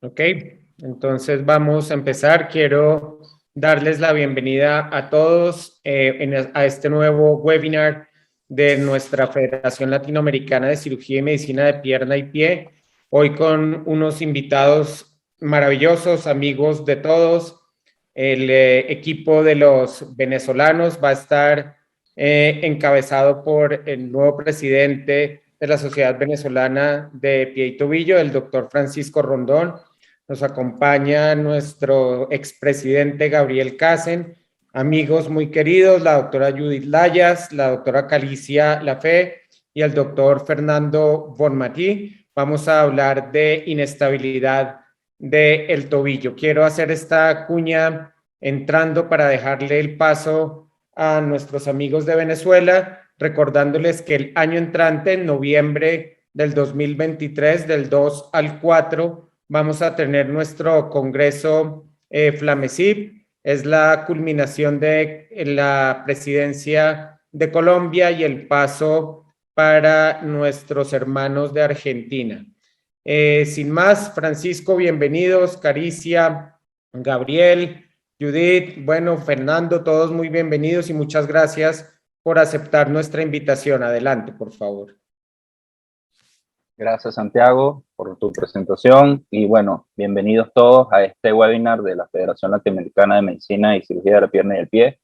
Ok, entonces vamos a empezar. Quiero darles la bienvenida a todos a este nuevo webinar de nuestra Federación Latinoamericana de Cirugía y Medicina de Pierna y Pie. Hoy con unos invitados maravillosos, amigos de todos. El equipo de los venezolanos va a estar encabezado por el nuevo presidente de la Sociedad Venezolana de Pie y Tobillo, el doctor Francisco Rondón. Nos acompaña nuestro expresidente Gabriel Casen, amigos muy queridos, la doctora Judith Layas, la doctora Calicia Lafé y el doctor Fernando Bonmatí. Vamos a hablar de inestabilidad del tobillo. Quiero hacer esta cuña entrando para dejarle el paso a nuestros amigos de Venezuela, recordándoles que el año entrante, en noviembre del 2023, del 2 al 4, vamos a tener nuestro congreso Flamesip. Es la culminación de la presidencia de Colombia y el paso para nuestros hermanos de Argentina. Sin más, Francisco, bienvenidos, Caricia, Gabriel, Judith, bueno, Fernando, todos muy bienvenidos y muchas gracias por aceptar nuestra invitación. Adelante, por favor. Gracias, Santiago, por tu presentación y bueno, bienvenidos todos a este webinar de la Federación Latinoamericana de Medicina y Cirugía de la Pierna y el Pie,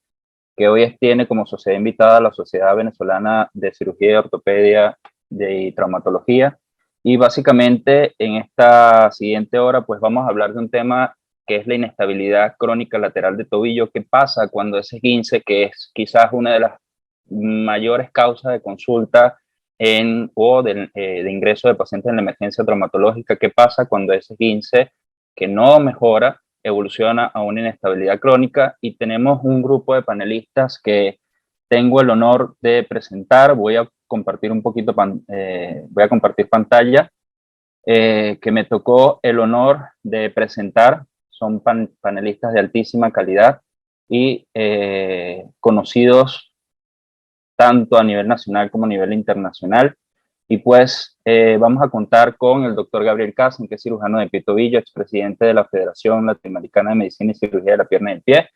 que hoy tiene como sociedad invitada la Sociedad Venezolana de Cirugía y Ortopedia y Traumatología. Y básicamente en esta siguiente hora pues vamos a hablar de un tema que es la inestabilidad crónica lateral de tobillo. ¿Qué pasa cuando ese esguince, que es quizás una de las mayores causas de consulta de ingreso de pacientes en la emergencia traumatológica? ¿Qué pasa cuando ese esguince que no mejora evoluciona a una inestabilidad crónica? Y tenemos un grupo de panelistas que tengo el honor de presentar. Voy a compartir un poquito, voy a compartir pantalla, que me tocó el honor de presentar. Son panelistas de altísima calidad y conocidos tanto a nivel nacional como a nivel internacional. Y pues vamos a contar con el doctor Gabriel Casen, que es cirujano de pie y tobillo, expresidente de la Federación Latinoamericana de Medicina y Cirugía de la Pierna y el Pie,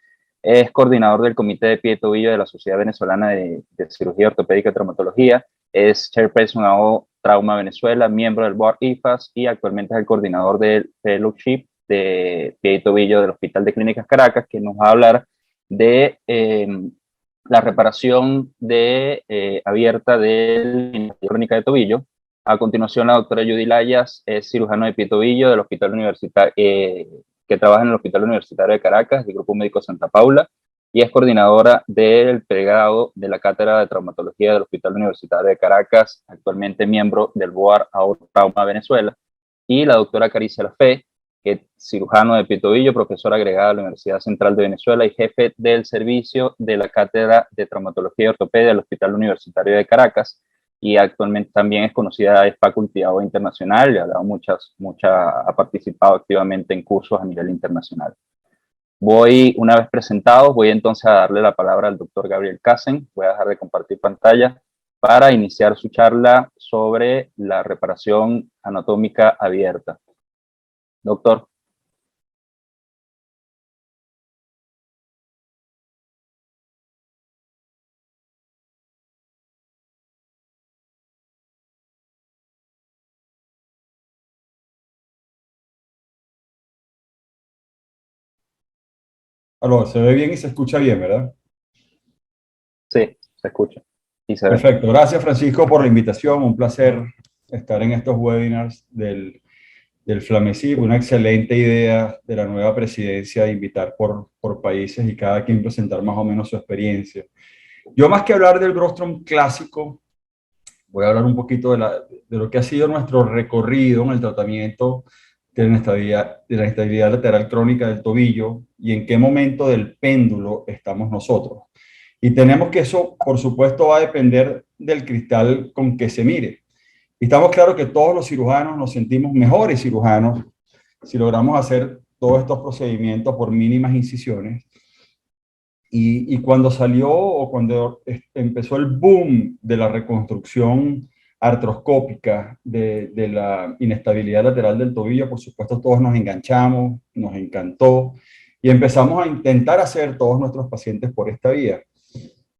es coordinador del Comité de Pie y Tobillo de la Sociedad Venezolana de Cirugía Ortopédica y Traumatología, es chairperson AO Trauma Venezuela, miembro del Board IFAS y actualmente es el coordinador del Fellowship de Pie y Tobillo del Hospital de Clínicas Caracas, que nos va a hablar de la reparación abierta de la crónica de tobillo. A continuación, la doctora Judy Layas es cirujano de pie y tobillo del Hospital Universitario, que trabaja en el Hospital Universitario de Caracas, del Grupo Médico Santa Paula, y es coordinadora del pregrado de la Cátedra de Traumatología del Hospital Universitario de Caracas, actualmente miembro del BOAR Trauma Venezuela. Y la doctora Caricia Lafé, que es cirujano de pie y tobillo, profesor agregada de la Universidad Central de Venezuela y jefe del servicio de la Cátedra de Traumatología y Ortopedia del Hospital Universitario de Caracas, y actualmente también es conocida, es faculty internacional, y ha participado activamente en cursos a nivel internacional. Una vez presentados, voy entonces a darle la palabra al doctor Gabriel Casen. Voy a dejar de compartir pantalla para iniciar su charla sobre la reparación anatómica abierta. Doctor. Aló, se ve bien y se escucha bien, ¿verdad? Sí, se escucha y se ve. Perfecto. Gracias, Francisco, por la invitación. Un placer estar en estos webinars del Flamesip. Una excelente idea de la nueva presidencia de invitar por países y cada quien presentar más o menos su experiencia. Yo, más que hablar del Grostrom clásico, voy a hablar un poquito de lo que ha sido nuestro recorrido en el tratamiento de la inestabilidad lateral crónica del tobillo y en qué momento del péndulo estamos nosotros. Y tenemos que eso, por supuesto, va a depender del cristal con que se mire. Y estamos claros que todos los cirujanos nos sentimos mejores cirujanos si logramos hacer todos estos procedimientos por mínimas incisiones. Y cuando salió o cuando empezó el boom de la reconstrucción artroscópica de la inestabilidad lateral del tobillo, por supuesto todos nos enganchamos, nos encantó y empezamos a intentar hacer todos nuestros pacientes por esta vía.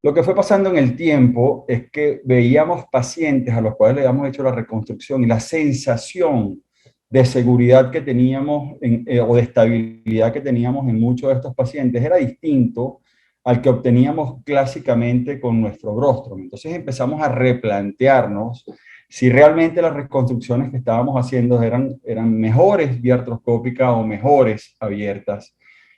Lo que fue pasando en el tiempo es que veíamos pacientes a los cuales le habíamos hecho la reconstrucción y la sensación de seguridad que teníamos o de estabilidad que teníamos en muchos de estos pacientes era distinto al que obteníamos clásicamente con nuestro rostro. Entonces empezamos a replantearnos si realmente las reconstrucciones que estábamos haciendo eran mejores vía artroscópica o mejores abiertas.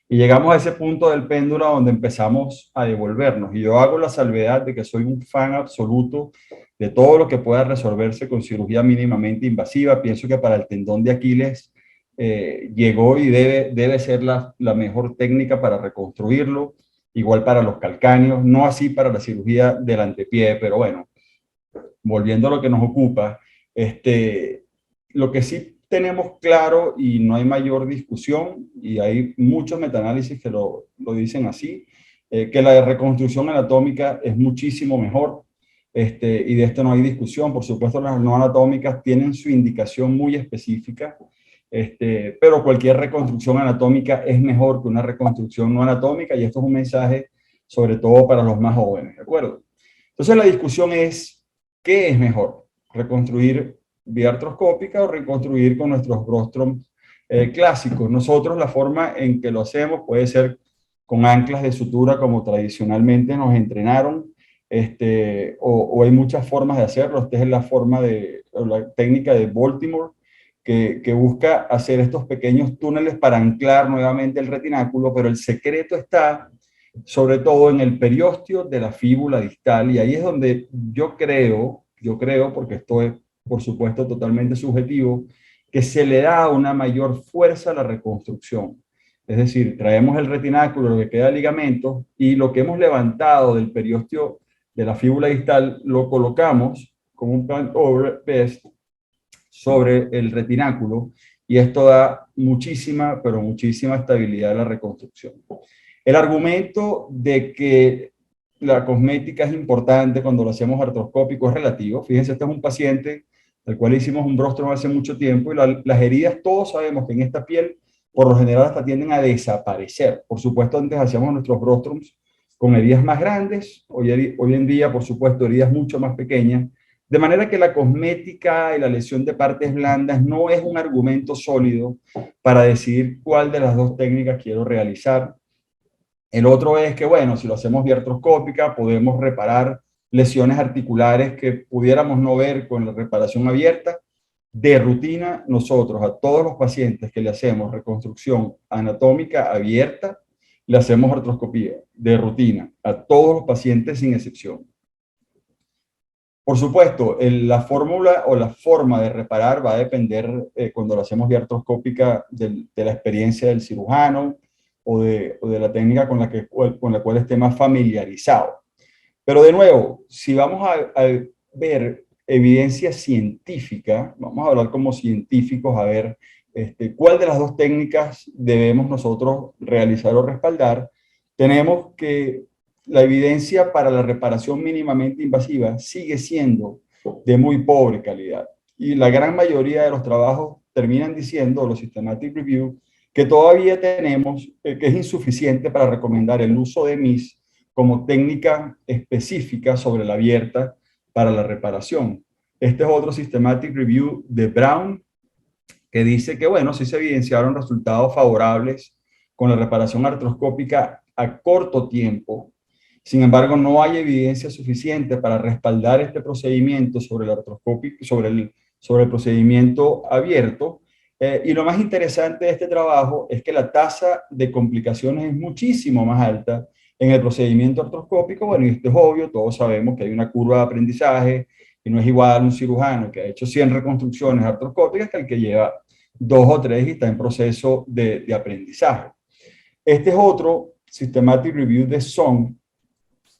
Y llegamos a ese punto del péndulo donde empezamos a devolvernos. Y yo hago la salvedad de que soy un fan absoluto de todo lo que pueda resolverse con cirugía mínimamente invasiva. Pienso que para el tendón de Aquiles llegó y debe ser la mejor técnica para reconstruirlo. Igual para los calcáneos, no así para la cirugía del antepié, pero bueno, volviendo a lo que nos ocupa, lo que sí tenemos claro y no hay mayor discusión, y hay muchos metaanálisis que lo dicen así, que la reconstrucción anatómica es muchísimo mejor, y de esto no hay discusión. Por supuesto, las no anatómicas tienen su indicación muy específica, pero cualquier reconstrucción anatómica es mejor que una reconstrucción no anatómica, y esto es un mensaje sobre todo para los más jóvenes, ¿de acuerdo? Entonces la discusión es, ¿qué es mejor? ¿Reconstruir vía artroscópica o reconstruir con nuestros rostrum clásicos? Nosotros la forma en que lo hacemos puede ser con anclas de sutura como tradicionalmente nos entrenaron, o hay muchas formas de hacerlo. Esta es la técnica de Baltimore, que busca hacer estos pequeños túneles para anclar nuevamente el retináculo, pero el secreto está sobre todo en el periósteo de la fíbula distal, y ahí es donde yo creo, porque esto es por supuesto totalmente subjetivo, que se le da una mayor fuerza a la reconstrucción. Es decir, traemos el retináculo, lo que queda de ligamento, y lo que hemos levantado del periósteo de la fíbula distal lo colocamos con un bend over best sobre el retináculo, y esto da muchísima, pero muchísima estabilidad a la reconstrucción. El argumento de que la cosmética es importante cuando lo hacemos artroscópico es relativo. Fíjense, este es un paciente al cual hicimos un rostrum hace mucho tiempo, y las heridas, todos sabemos que en esta piel, por lo general, hasta tienden a desaparecer. Por supuesto, antes hacíamos nuestros rostrums con heridas más grandes, hoy en día, por supuesto, heridas mucho más pequeñas, de manera que la cosmética y la lesión de partes blandas no es un argumento sólido para decidir cuál de las dos técnicas quiero realizar. El otro es que, bueno, si lo hacemos vía artroscópica, podemos reparar lesiones articulares que pudiéramos no ver con la reparación abierta. De rutina, nosotros a todos los pacientes que le hacemos reconstrucción anatómica abierta, le hacemos artroscopía de rutina, a todos los pacientes sin excepción. Por supuesto, la fórmula o la forma de reparar va a depender, cuando lo hacemos vía artroscópica, de la experiencia del cirujano o de la técnica con la cual esté más familiarizado. Pero de nuevo, si vamos a ver evidencia científica, vamos a hablar como científicos, a ver cuál de las dos técnicas debemos nosotros realizar o respaldar. Tenemos que la evidencia para la reparación mínimamente invasiva sigue siendo de muy pobre calidad. Y la gran mayoría de los trabajos terminan diciendo, los systematic review, que todavía tenemos, que es insuficiente para recomendar el uso de MIS como técnica específica sobre la abierta para la reparación. Este es otro systematic review de Brown, que dice que, bueno, sí se evidenciaron resultados favorables con la reparación artroscópica a corto tiempo. Sin embargo, no hay evidencia suficiente para respaldar este procedimiento sobre el artroscópico, sobre el procedimiento abierto. Y lo más interesante de este trabajo es que la tasa de complicaciones es muchísimo más alta en el procedimiento artroscópico. Bueno, y esto es obvio, todos sabemos que hay una curva de aprendizaje, y no es igual un cirujano que ha hecho 100 reconstrucciones artroscópicas que el que lleva 2 o 3 y está en proceso de aprendizaje. Este es otro systematic review de Song,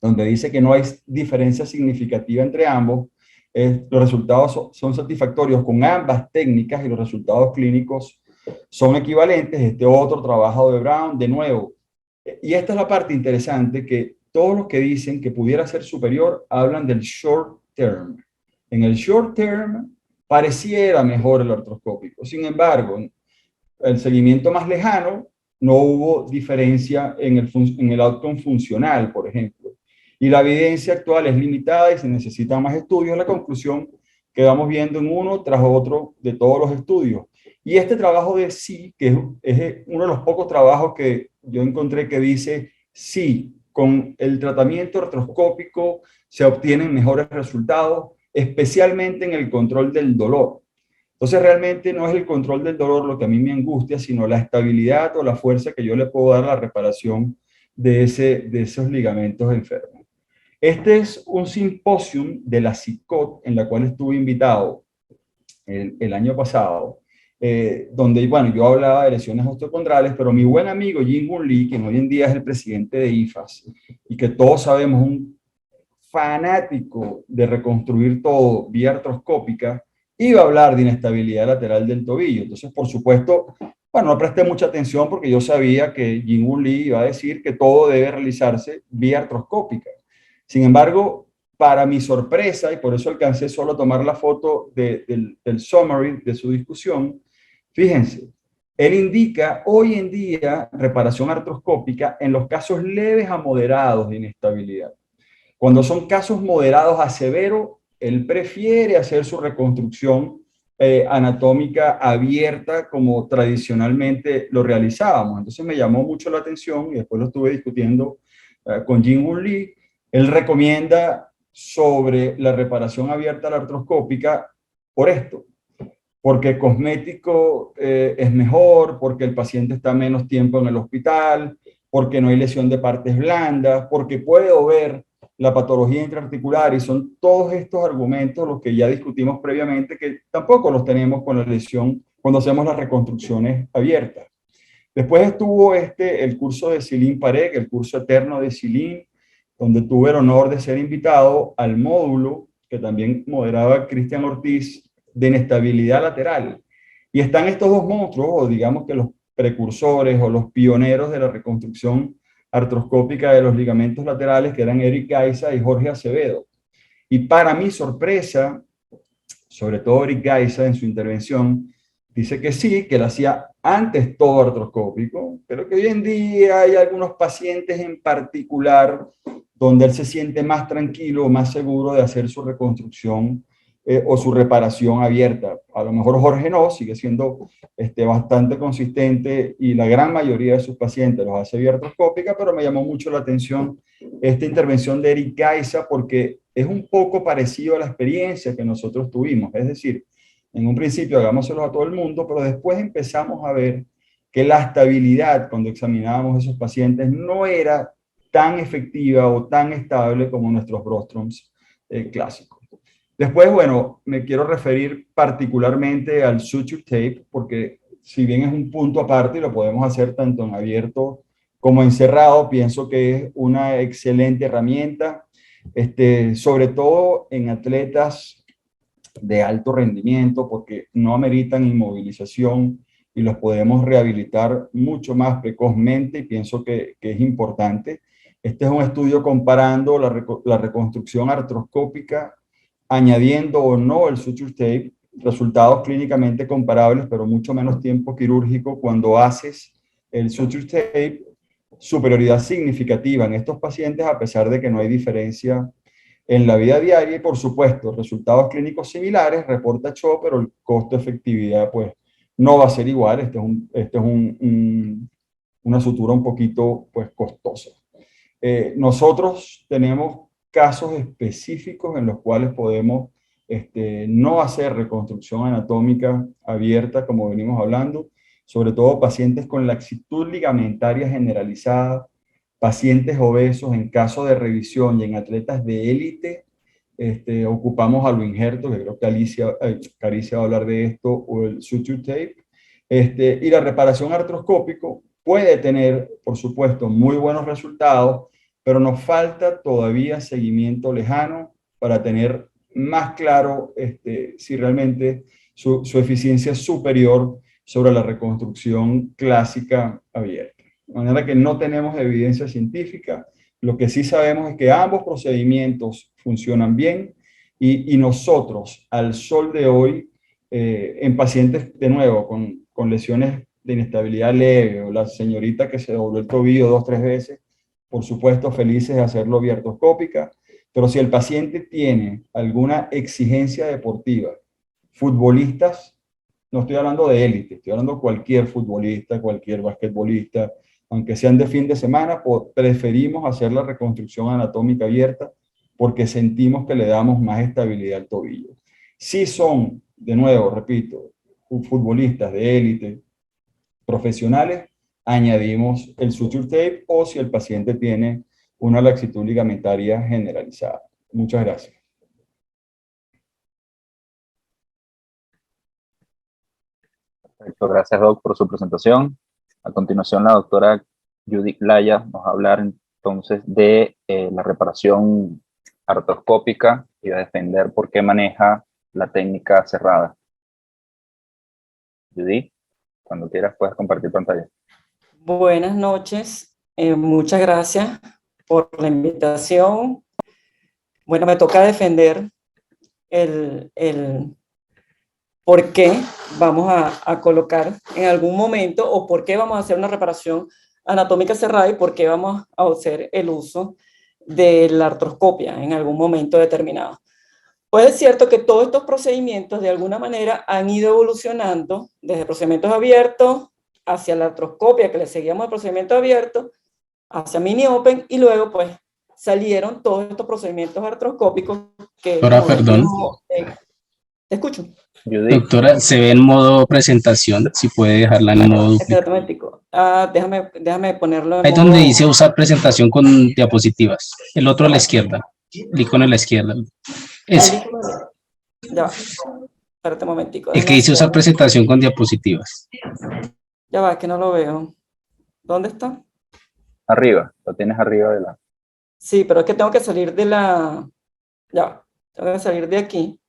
donde dice que no hay diferencia significativa entre ambos. Los resultados son satisfactorios con ambas técnicas y los resultados clínicos son equivalentes. Este otro trabajo de Brown, de nuevo. Y esta es la parte interesante, que todos los que dicen que pudiera ser superior hablan del short term. En el short term pareciera mejor el artroscópico. Sin embargo, el seguimiento más lejano no hubo diferencia en el outcome funcional, por ejemplo. Y la evidencia actual es limitada y se necesitan más estudios. La conclusión que vamos viendo en uno tras otro de todos los estudios. Y este trabajo de sí, que es uno de los pocos trabajos que yo encontré que dice sí, con el tratamiento artroscópico se obtienen mejores resultados, especialmente en el control del dolor. Entonces realmente no es el control del dolor lo que a mí me angustia, sino la estabilidad o la fuerza que yo le puedo dar a la reparación de esos ligamentos enfermos. Este es un simposium de la CICOT en la cual estuve invitado el año pasado, donde, bueno, yo hablaba de lesiones osteocondrales, pero mi buen amigo Jin-Gun Lee, que hoy en día es el presidente de IFAS, y que todos sabemos un fanático de reconstruir todo vía artroscópica, iba a hablar de inestabilidad lateral del tobillo. Entonces, por supuesto, bueno, no presté mucha atención porque yo sabía que Jin-Gun Lee iba a decir que todo debe realizarse vía artroscópica. Sin embargo, para mi sorpresa, y por eso alcancé solo a tomar la foto del summary de su discusión, fíjense, él indica hoy en día reparación artroscópica en los casos leves a moderados de inestabilidad. Cuando son casos moderados a severo, él prefiere hacer su reconstrucción anatómica abierta como tradicionalmente lo realizábamos. Entonces me llamó mucho la atención y después lo estuve discutiendo con Jin-Gun Lee. Él recomienda sobre la reparación abierta la artroscópica por esto, porque cosmético es mejor, porque el paciente está menos tiempo en el hospital, porque no hay lesión de partes blandas, porque puedo ver la patología intraarticular, y son todos estos argumentos los que ya discutimos previamente, que tampoco los tenemos con la lesión cuando hacemos las reconstrucciones abiertas. Después estuvo el curso de Silín Parekh, el curso eterno de Silín, donde tuve el honor de ser invitado al módulo que también moderaba Cristian Ortiz de inestabilidad lateral. Y están estos dos monstruos, o digamos que los precursores o los pioneros de la reconstrucción artroscópica de los ligamentos laterales, que eran Eric Gaiza y Jorge Acevedo. Y para mi sorpresa, sobre todo Eric Gaiza en su intervención, dice que sí, que él hacía antes todo artroscópico, pero que hoy en día hay algunos pacientes en particular donde él se siente más tranquilo, más seguro de hacer su reconstrucción o su reparación abierta. A lo mejor Jorge no, sigue siendo bastante consistente y la gran mayoría de sus pacientes los hace vía artroscópica, pero me llamó mucho la atención esta intervención de Eric Gaiza porque es un poco parecido a la experiencia que nosotros tuvimos. Es decir, en un principio hagámoselo a todo el mundo, pero después empezamos a ver que la estabilidad cuando examinábamos a esos pacientes no era tan efectiva o tan estable como nuestros Brostroms clásicos. Después, bueno, me quiero referir particularmente al suture tape, porque si bien es un punto aparte y lo podemos hacer tanto en abierto como en cerrado, pienso que es una excelente herramienta, sobre todo en atletas de alto rendimiento, porque no ameritan inmovilización y los podemos rehabilitar mucho más precozmente y pienso que es importante. Este es un estudio comparando la reconstrucción artroscópica, añadiendo o no el suture tape, resultados clínicamente comparables, pero mucho menos tiempo quirúrgico cuando haces el suture tape, superioridad significativa en estos pacientes a pesar de que no hay diferencia en la vida diaria y por supuesto resultados clínicos similares, reporta Cho, pero el costo-efectividad pues no va a ser igual, este es una sutura un poquito pues costosa. Nosotros tenemos casos específicos en los cuales podemos no hacer reconstrucción anatómica abierta, como venimos hablando, sobre todo pacientes con laxitud ligamentaria generalizada, pacientes obesos en caso de revisión y en atletas de élite. Ocupamos a lo injerto, que creo que Caricia va a hablar de esto, o el suture tape. Y la reparación artroscópico puede tener, por supuesto, muy buenos resultados, pero nos falta todavía seguimiento lejano para tener más claro si realmente su eficiencia es superior sobre la reconstrucción clásica abierta. De manera que no tenemos evidencia científica. Lo que sí sabemos es que ambos procedimientos funcionan bien Y nosotros, al sol de hoy, en pacientes, de nuevo, con lesiones de inestabilidad leve, o la señorita que se dobló el tobillo 2 o 3 veces, por supuesto, felices de hacerlo vía artroscópica, pero si el paciente tiene alguna exigencia deportiva, futbolistas, no estoy hablando de élite, estoy hablando de cualquier futbolista, cualquier basquetbolista, aunque sean de fin de semana, preferimos hacer la reconstrucción anatómica abierta porque sentimos que le damos más estabilidad al tobillo. Si son, de nuevo, repito, futbolistas de élite, profesionales, añadimos el suture tape o si el paciente tiene una laxitud ligamentaria generalizada. Muchas gracias. Perfecto, gracias Doc por su presentación. A continuación la doctora Judith Laya nos va a hablar entonces de la reparación artroscópica y va a defender por qué maneja la técnica cerrada. Judith, cuando quieras puedes compartir pantalla. Buenas noches, muchas gracias por la invitación. Bueno, me toca defender el por qué vamos a colocar en algún momento o por qué vamos a hacer una reparación anatómica cerrada y por qué vamos a hacer el uso de la artroscopia en algún momento determinado. Pues es cierto que todos estos procedimientos de alguna manera han ido evolucionando desde procedimientos abiertos hacia la artroscopia, que le seguíamos el procedimiento abierto, hacia mini open, y luego pues salieron todos estos procedimientos artroscópicos que... Doctora, perdón. Te escucho. Judith. Doctora, se ve en modo presentación, si puede dejarla en modo Espérate un momentico. Déjame ponerlo en Ahí modo... donde dice usar presentación con diapositivas. El otro a la izquierda. El icono a la izquierda. Ese. Ya va. Espérate un momentico. El que dice usar presentación con diapositivas. Ya va, que no lo veo. ¿Dónde está? Arriba, lo tienes arriba de la... Sí, pero es que tengo que salir de la... Ya va. Tengo que salir de aquí.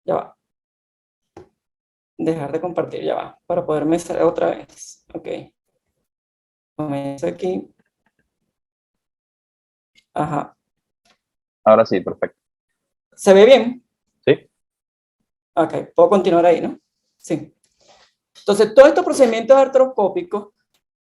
Ya va. Dejar de compartir, ya va. Para poderme salir otra vez. Ok. Comienzo aquí. Ajá. Ahora sí, perfecto. ¿Se ve bien? Sí. Ok, puedo continuar ahí, ¿no? Sí. Entonces, todos estos procedimientos artroscópicos,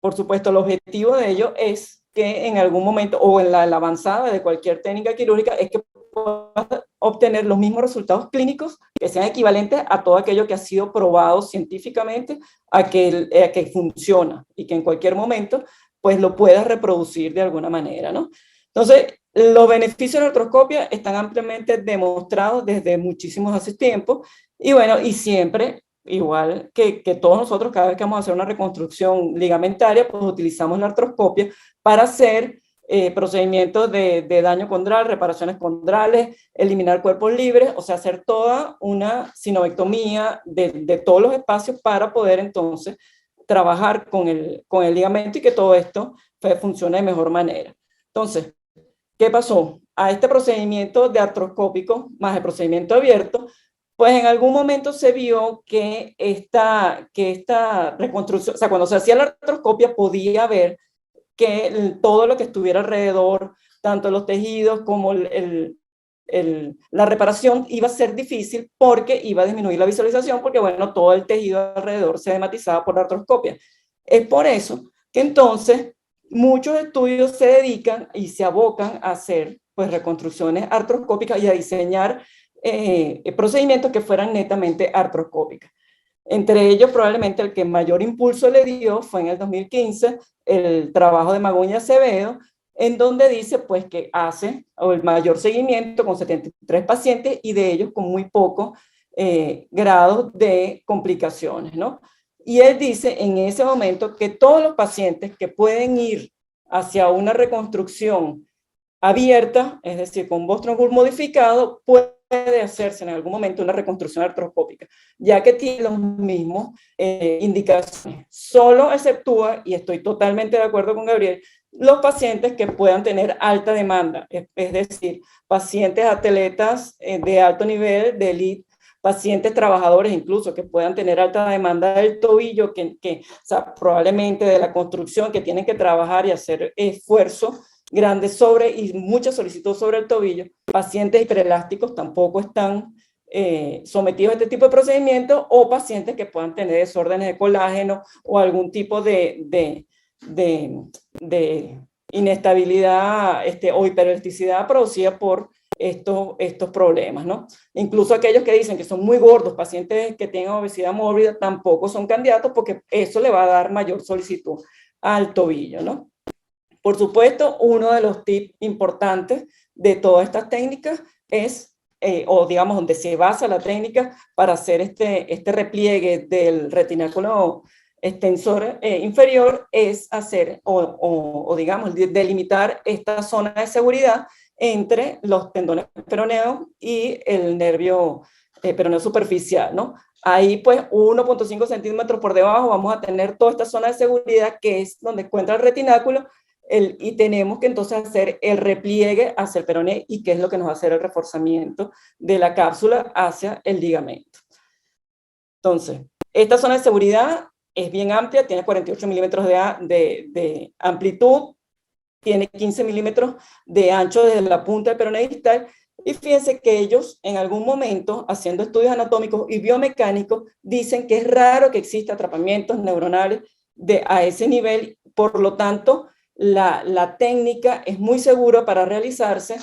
por supuesto, el objetivo de ellos es que en algún momento, o en la avanzada de cualquier técnica quirúrgica, es que puedas obtener los mismos resultados clínicos que sean equivalentes a todo aquello que ha sido probado científicamente a que funciona y que en cualquier momento pues lo puedas reproducir de alguna manera, ¿no? Entonces, los beneficios de la artroscopia están ampliamente demostrados desde muchísimos hace tiempo y bueno, y siempre, igual que todos nosotros, cada vez que vamos a hacer una reconstrucción ligamentaria, pues utilizamos la artroscopia para hacer procedimientos de daño condral, reparaciones condrales, eliminar cuerpos libres, o sea, hacer toda una sinovectomía de todos los espacios para poder entonces trabajar con el ligamento y que todo esto funcione de mejor manera. Entonces, ¿qué pasó? A este procedimiento de artroscópico más el procedimiento abierto, pues en algún momento se vio que esta reconstrucción, o sea, cuando se hacía la artroscopia podía ver que todo lo que estuviera alrededor, tanto los tejidos como la reparación, iba a ser difícil porque iba a disminuir la visualización, porque bueno, todo el tejido alrededor se dematizaba por la artroscopia. Es por eso que entonces muchos estudios se dedican y se abocan a hacer pues reconstrucciones artroscópicas y a diseñar procedimientos que fueran netamente artroscópicas. Entre ellos, probablemente el que mayor impulso le dio fue en el 2015 el trabajo de Maguña Acevedo, en donde dice pues que hace el mayor seguimiento con 73 pacientes y de ellos con muy pocos grados de complicaciones, ¿no? Y él dice en ese momento que todos los pacientes que pueden ir hacia una reconstrucción abierta, es decir, con Boston Wool modificado, puede hacerse en algún momento una reconstrucción artroscópica, ya que tiene los mismos indicaciones. Solo exceptúa, y estoy totalmente de acuerdo con Gabriel, los pacientes que puedan tener alta demanda, es decir, pacientes atletas de alto nivel, de elite, pacientes trabajadores incluso que puedan tener alta demanda del tobillo, o sea, probablemente de la construcción, que tienen que trabajar y hacer esfuerzo grandes y mucha solicitud sobre el tobillo. Pacientes hiperelásticos tampoco están sometidos a este tipo de procedimientos, o pacientes que puedan tener desórdenes de colágeno o algún tipo de inestabilidad o hiperelasticidad producida por estos problemas, ¿no? Incluso aquellos que dicen que son muy gordos, pacientes que tengan obesidad mórbida, tampoco son candidatos, porque eso le va a dar mayor solicitud al tobillo, ¿no? Por supuesto, uno de los tips importantes de todas estas técnicas es, o digamos donde se basa la técnica para hacer este repliegue del retináculo extensor inferior, es hacer o digamos delimitar esta zona de seguridad entre los tendones peroneos y el nervio peroneo superficial, ¿no? Ahí pues 1.5 centímetros por debajo vamos a tener toda esta zona de seguridad, que es donde encuentra el retináculo, y tenemos que entonces hacer el repliegue hacia el peroné, y que es lo que nos va a hacer el reforzamiento de la cápsula hacia el ligamento. Entonces, esta zona de seguridad es bien amplia, tiene 48 milímetros de amplitud, tiene 15 milímetros de ancho desde la punta del peroné distal, y fíjense que ellos en algún momento, haciendo estudios anatómicos y biomecánicos, dicen que es raro que exista atrapamientos neuronales a ese nivel. Por lo tanto, la técnica es muy segura para realizarse,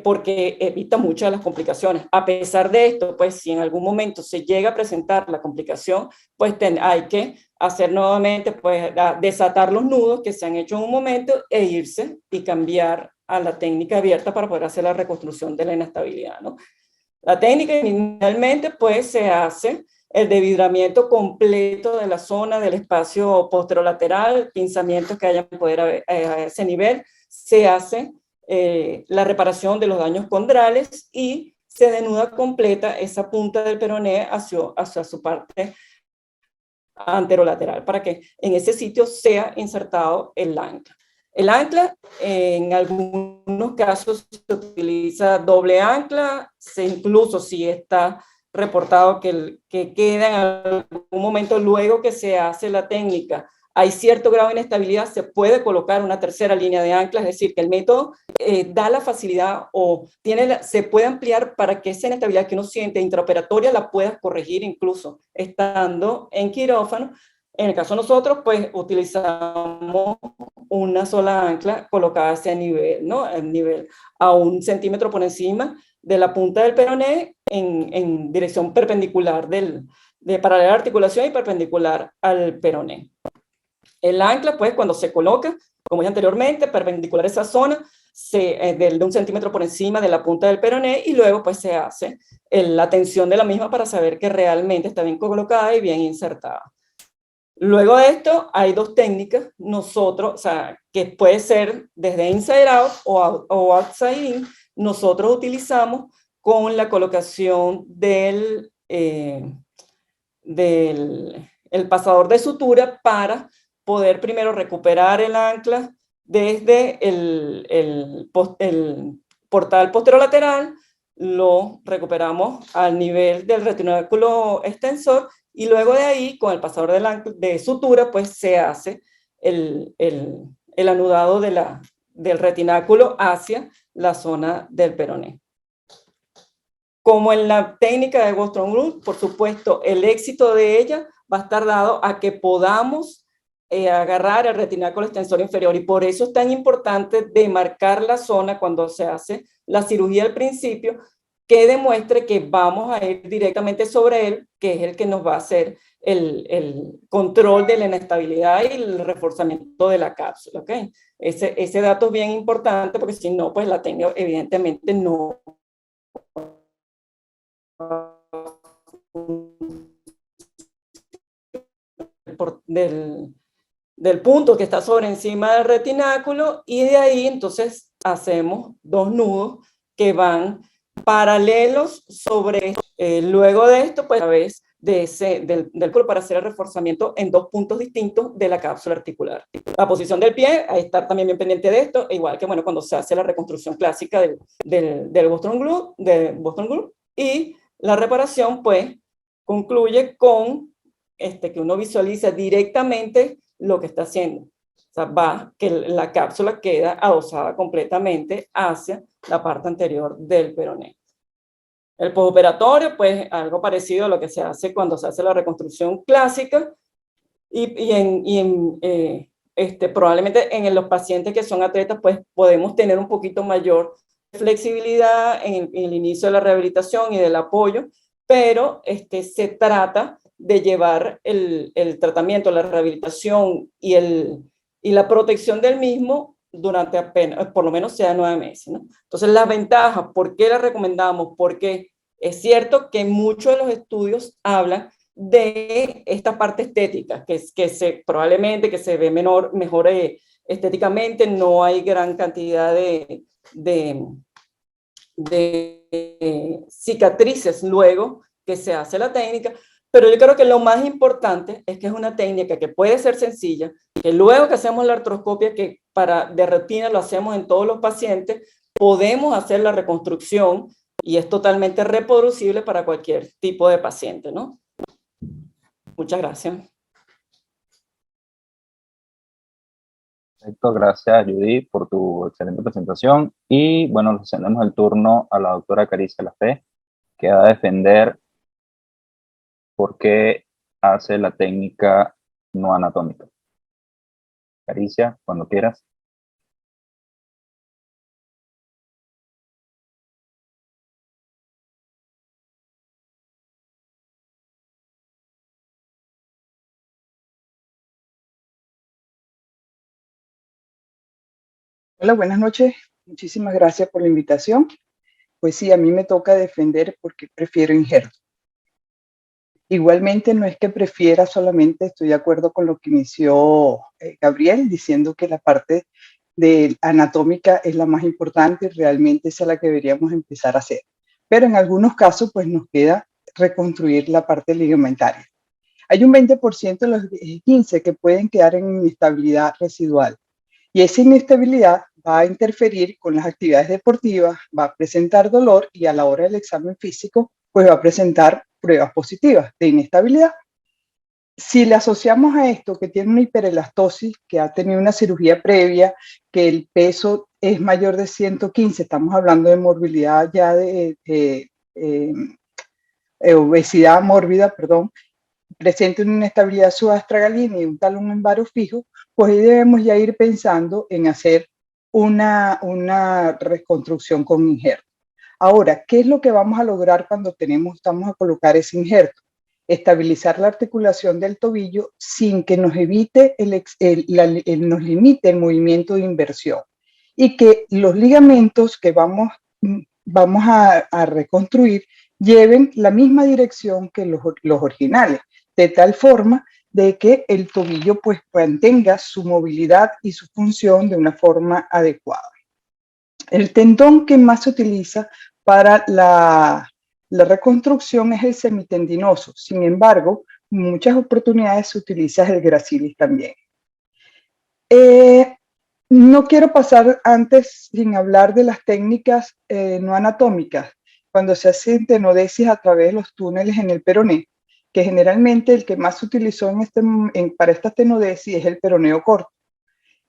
porque evita muchas de las complicaciones. A pesar de esto, pues si en algún momento se llega a presentar la complicación, pues hay que hacer nuevamente, pues desatar los nudos que se han hecho en un momento e irse y cambiar a la técnica abierta para poder hacer la reconstrucción de la inestabilidad, ¿no? La técnica inicialmente pues se hace el desvidramiento completo de la zona del espacio posterolateral, pinzamientos que hayan poder a ese nivel, se hace la reparación de los daños condrales y se denuda completa esa punta del peroné hacia su parte anterolateral, para que en ese sitio sea insertado el ancla. El ancla, en algunos casos se utiliza doble ancla, incluso si está reportado que queda en algún momento luego que se hace la técnica, hay cierto grado de inestabilidad, se puede colocar una tercera línea de ancla, es decir, que el método da la facilidad o se puede ampliar para que esa inestabilidad que uno siente intraoperatoria la puedas corregir incluso estando en quirófano. En el caso de nosotros, pues utilizamos una sola ancla colocada a ese nivel, ¿no? A 1 centímetro por encima de la punta del peroné, en dirección perpendicular paralela a la articulación y perpendicular al peroné. El ancla, pues, cuando se coloca, como dije anteriormente, perpendicular a esa zona, de 1 centímetro por encima de la punta del peroné, y luego pues se hace la tensión de la misma para saber que realmente está bien colocada y bien insertada. Luego de esto hay dos técnicas, que puede ser desde inside out o outside in. Nosotros utilizamos con la colocación del pasador de sutura para poder primero recuperar el ancla desde el portal posterolateral, lo recuperamos al nivel del retináculo extensor, y luego de ahí, con el pasador de sutura, pues se hace el anudado del retináculo hacia la zona del peroné. Como en la técnica de Bostrom Group, por supuesto, el éxito de ella va a estar dado a que podamos agarrar el retináculo extensor inferior, y por eso es tan importante demarcar la zona cuando se hace la cirugía al principio, que demuestre que vamos a ir directamente sobre él, que es el que nos va a hacer el control de la inestabilidad y el reforzamiento de la cápsula, ¿ok? Ese dato es bien importante, porque si no, pues la técnica evidentemente no del punto que está sobre encima del retináculo, y de ahí entonces hacemos dos nudos que van paralelos sobre, luego de esto, pues a través del culo, para hacer el reforzamiento en dos puntos distintos de la cápsula articular. La posición del pie, hay que estar también bien pendiente de esto, igual que bueno, cuando se hace la reconstrucción clásica del Bostrom Group, y la reparación pues concluye con que uno visualiza directamente lo que está haciendo. O sea, que la cápsula queda adosada completamente hacia la parte anterior del peroné. El postoperatorio, pues algo parecido a lo que se hace cuando se hace la reconstrucción clásica, probablemente en los pacientes que son atletas, pues podemos tener un poquito mayor flexibilidad en el inicio de la rehabilitación y del apoyo, pero se trata de llevar el tratamiento, la rehabilitación y la protección del mismo durante apenas, por lo menos sea 9 meses, ¿no? Entonces, las ventajas, ¿por qué las recomendamos? Porque es cierto que muchos de los estudios hablan de esta parte estética, probablemente que se ve mejor estéticamente, no hay gran cantidad de cicatrices luego que se hace la técnica, pero yo creo que lo más importante es que es una técnica que puede ser sencilla, que luego que hacemos la artroscopia, que de rutina lo hacemos en todos los pacientes, podemos hacer la reconstrucción y es totalmente reproducible para cualquier tipo de paciente, ¿no? Muchas gracias. Perfecto, gracias Judy por tu excelente presentación. Y bueno, le cedemos el turno a la doctora Caricia Lafé, que va a defender por qué hace la técnica no anatómica. Caricia, cuando quieras. Hola, buenas noches. Muchísimas gracias por la invitación. Pues sí, a mí me toca defender porque prefiero injerto. Igualmente no es que prefiera solamente, estoy de acuerdo con lo que inició Gabriel, diciendo que la parte anatómica es la más importante y realmente esa es la que deberíamos empezar a hacer. Pero en algunos casos pues nos queda reconstruir la parte ligamentaria. Hay un 20% de los 15 que pueden quedar en inestabilidad residual. Y esa inestabilidad va a interferir con las actividades deportivas, va a presentar dolor y a la hora del examen físico, pues va a presentar pruebas positivas de inestabilidad. Si le asociamos a esto que tiene una hiperelastosis, que ha tenido una cirugía previa, que el peso es mayor de 115, estamos hablando de morbilidad ya de obesidad mórbida, perdón, presente una inestabilidad subastragalínea y un talón en varo fijo, pues ahí debemos ya ir pensando en hacer una reconstrucción con injerto. Ahora, ¿qué es lo que vamos a lograr cuando estamos a colocar ese injerto? Estabilizar la articulación del tobillo sin que nos evite nos limite el movimiento de inversión y que los ligamentos que vamos a reconstruir lleven la misma dirección que los originales, de tal forma de que el tobillo pues mantenga su movilidad y su función de una forma adecuada. El tendón que más se utiliza para la reconstrucción es el semitendinoso. Sin embargo, en muchas oportunidades se utiliza el gracilis también. No quiero pasar antes sin hablar de las técnicas no anatómicas, cuando se hace tenodesis a través de los túneles en el peroné, que generalmente el que más se utilizó para esta tenodesis es el peroneo corto.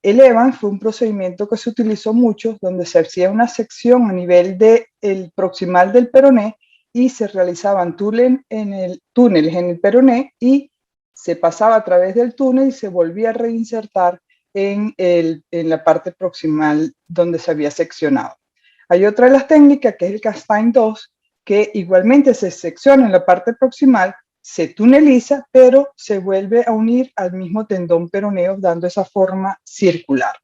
El Evans fue un procedimiento que se utilizó mucho, donde se hacía una sección a nivel del proximal del peroné y se realizaban túneles en el peroné y se pasaba a través del túnel y se volvía a reinsertar en la parte proximal donde se había seccionado. Hay otra de las técnicas que es el Castine 2, que igualmente se secciona en la parte proximal, se tuneliza, pero se vuelve a unir al mismo tendón peroneo, dando esa forma circular.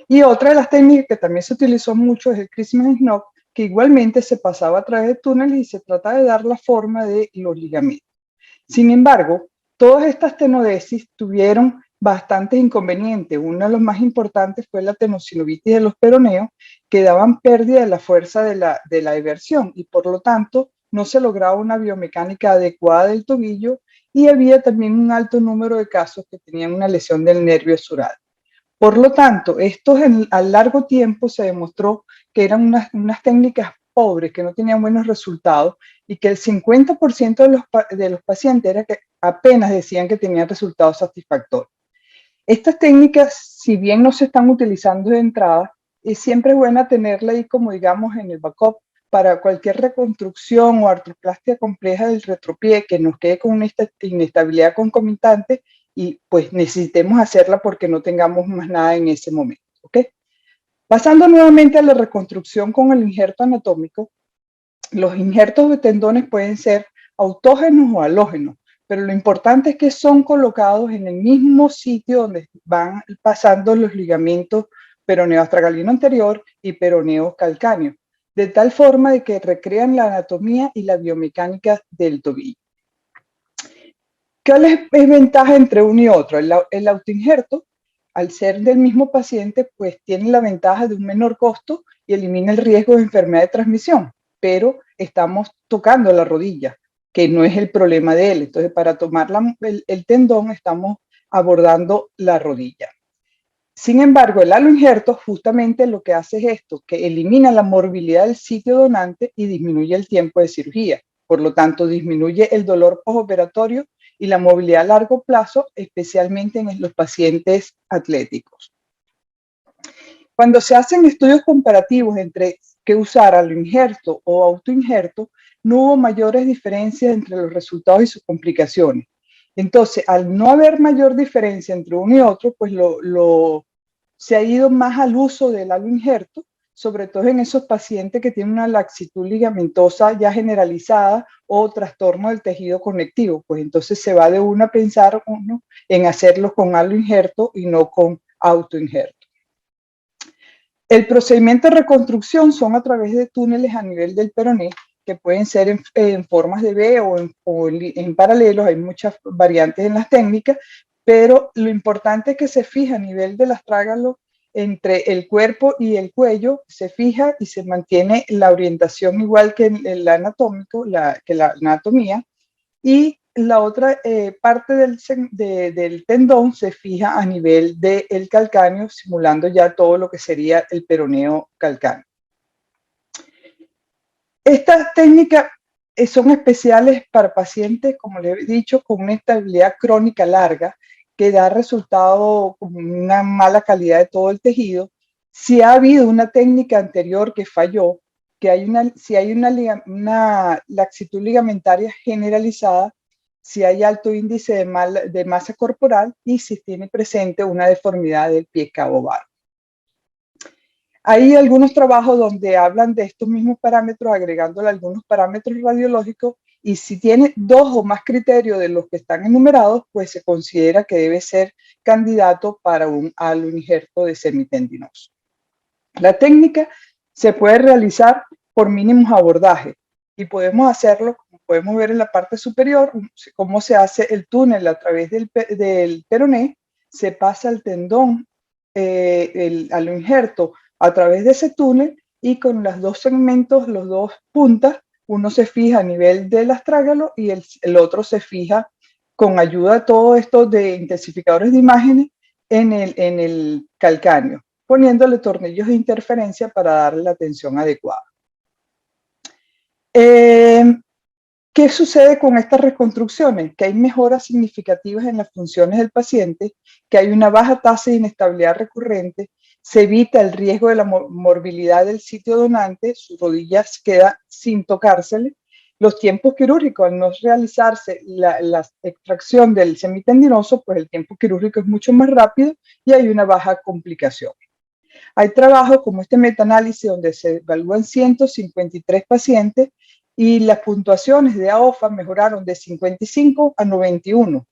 Y otra de las técnicas que también se utilizó mucho es el Christmas-Knock, que igualmente se pasaba a través de túneles y se trata de dar la forma de los ligamentos. Sin embargo, todas estas tenodesis tuvieron bastantes inconvenientes. Uno de los más importantes fue la tenosinovitis de los peroneos, que daban pérdida de la fuerza de la eversión y por lo tanto no se lograba una biomecánica adecuada del tobillo y había también un alto número de casos que tenían una lesión del nervio sural. Por lo tanto, esto a largo tiempo se demostró que eran unas técnicas pobres, que no tenían buenos resultados y que el 50% de los pacientes era que apenas decían que tenían resultados satisfactorios. Estas técnicas, si bien no se están utilizando de entrada, es siempre buena tenerla ahí como digamos en el backup para cualquier reconstrucción o artroplastia compleja del retropié que nos quede con una inestabilidad concomitante y pues necesitemos hacerla porque no tengamos más nada en ese momento, ¿ok? Pasando nuevamente a la reconstrucción con el injerto anatómico, los injertos de tendones pueden ser autógenos o halógenos, pero lo importante es que son colocados en el mismo sitio donde van pasando los ligamentos peroneo astragalino anterior y peroneo calcáneo, de tal forma de que recrean la anatomía y la biomecánica del tobillo. ¿Cuál es ventaja entre uno y otro? El autoinjerto, al ser del mismo paciente, pues tiene la ventaja de un menor costo y elimina el riesgo de enfermedad de transmisión, pero estamos tocando la rodilla, que no es el problema de él. Entonces, para tomar el tendón, estamos abordando la rodilla. Sin embargo, el aloinjerto justamente lo que hace es esto, que elimina la morbilidad del sitio donante y disminuye el tiempo de cirugía. Por lo tanto, disminuye el dolor postoperatorio y la movilidad a largo plazo, especialmente en los pacientes atléticos. Cuando se hacen estudios comparativos entre qué usar aloinjerto o autoinjerto, no hubo mayores diferencias entre los resultados y sus complicaciones. Entonces, al no haber mayor diferencia entre uno y otro, pues se ha ido más al uso del aloinjerto, sobre todo en esos pacientes que tienen una laxitud ligamentosa ya generalizada o trastorno del tejido conectivo. Pues entonces se va de una a pensar uno en hacerlo con aloinjerto y no con autoinjerto. El procedimiento de reconstrucción son a través de túneles a nivel del peroné, que pueden ser en formas de V o en paralelos. Hay muchas variantes en las técnicas, pero lo importante es que se fija a nivel del astrágalo entre el cuerpo y el cuello, se fija y se mantiene la orientación igual que el anatómico, que la anatomía, y la otra parte del tendón se fija a nivel del calcáneo, simulando ya todo lo que sería el peroneo calcáneo. Estas técnicas son especiales para pacientes, como les he dicho, con una estabilidad crónica larga, que da resultado con una mala calidad de todo el tejido. Si ha habido una técnica anterior que falló, si hay una laxitud ligamentaria generalizada, si hay alto índice de masa corporal y si tiene presente una deformidad del pie cabo varo. Hay algunos trabajos donde hablan de estos mismos parámetros, agregándole algunos parámetros radiológicos, y si tiene dos o más criterios de los que están enumerados, pues se considera que debe ser candidato para un aloinjerto de semitendinoso. La técnica se puede realizar por mínimos abordajes y podemos hacerlo, como podemos ver en la parte superior, cómo se hace el túnel a través del peroné, se pasa el tendón, el aloinjerto a través de ese túnel, y con los dos segmentos, los dos puntas, uno se fija a nivel del astrágalo y el otro se fija con ayuda de todo esto de intensificadores de imágenes en el calcáneo, poniéndole tornillos de interferencia para darle la tensión adecuada. ¿Qué sucede con estas reconstrucciones? Que hay mejoras significativas en las funciones del paciente, que hay una baja tasa de inestabilidad recurrente, se evita el riesgo de la morbilidad del sitio donante, su rodilla queda sin tocársele. Los tiempos quirúrgicos, al no realizarse la extracción del semitendinoso, pues el tiempo quirúrgico es mucho más rápido y hay una baja complicación. Hay trabajos como este metaanálisis donde se evalúan 153 pacientes y las puntuaciones de AOFA mejoraron de 55 a 91.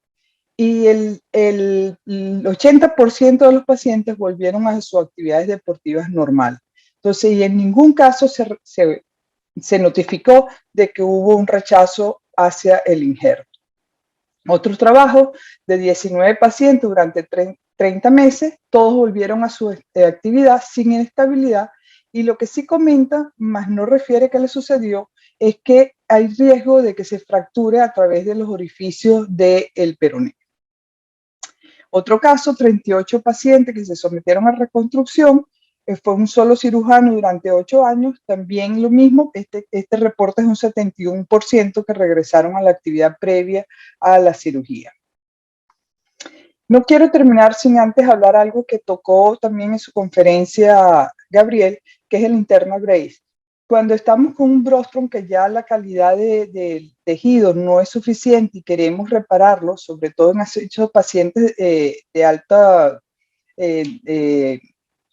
Y el 80% de los pacientes volvieron a sus actividades deportivas normales. Entonces, y en ningún caso se notificó de que hubo un rechazo hacia el injerto. Otros trabajos de 19 pacientes durante 30 meses, todos volvieron a su actividad sin inestabilidad, y lo que sí comenta, más no refiere que le sucedió, es que hay riesgo de que se fracture a través de los orificios del peroné. Otro caso, 38 pacientes que se sometieron a reconstrucción, fue un solo cirujano durante 8 años, también lo mismo, este reporte es un 71% que regresaron a la actividad previa a la cirugía. No quiero terminar sin antes hablar algo que tocó también en su conferencia Gabriel, que es el internal brace. Cuando estamos con un brostrom que ya la calidad del tejido no es suficiente y queremos repararlo, sobre todo en esos pacientes de alta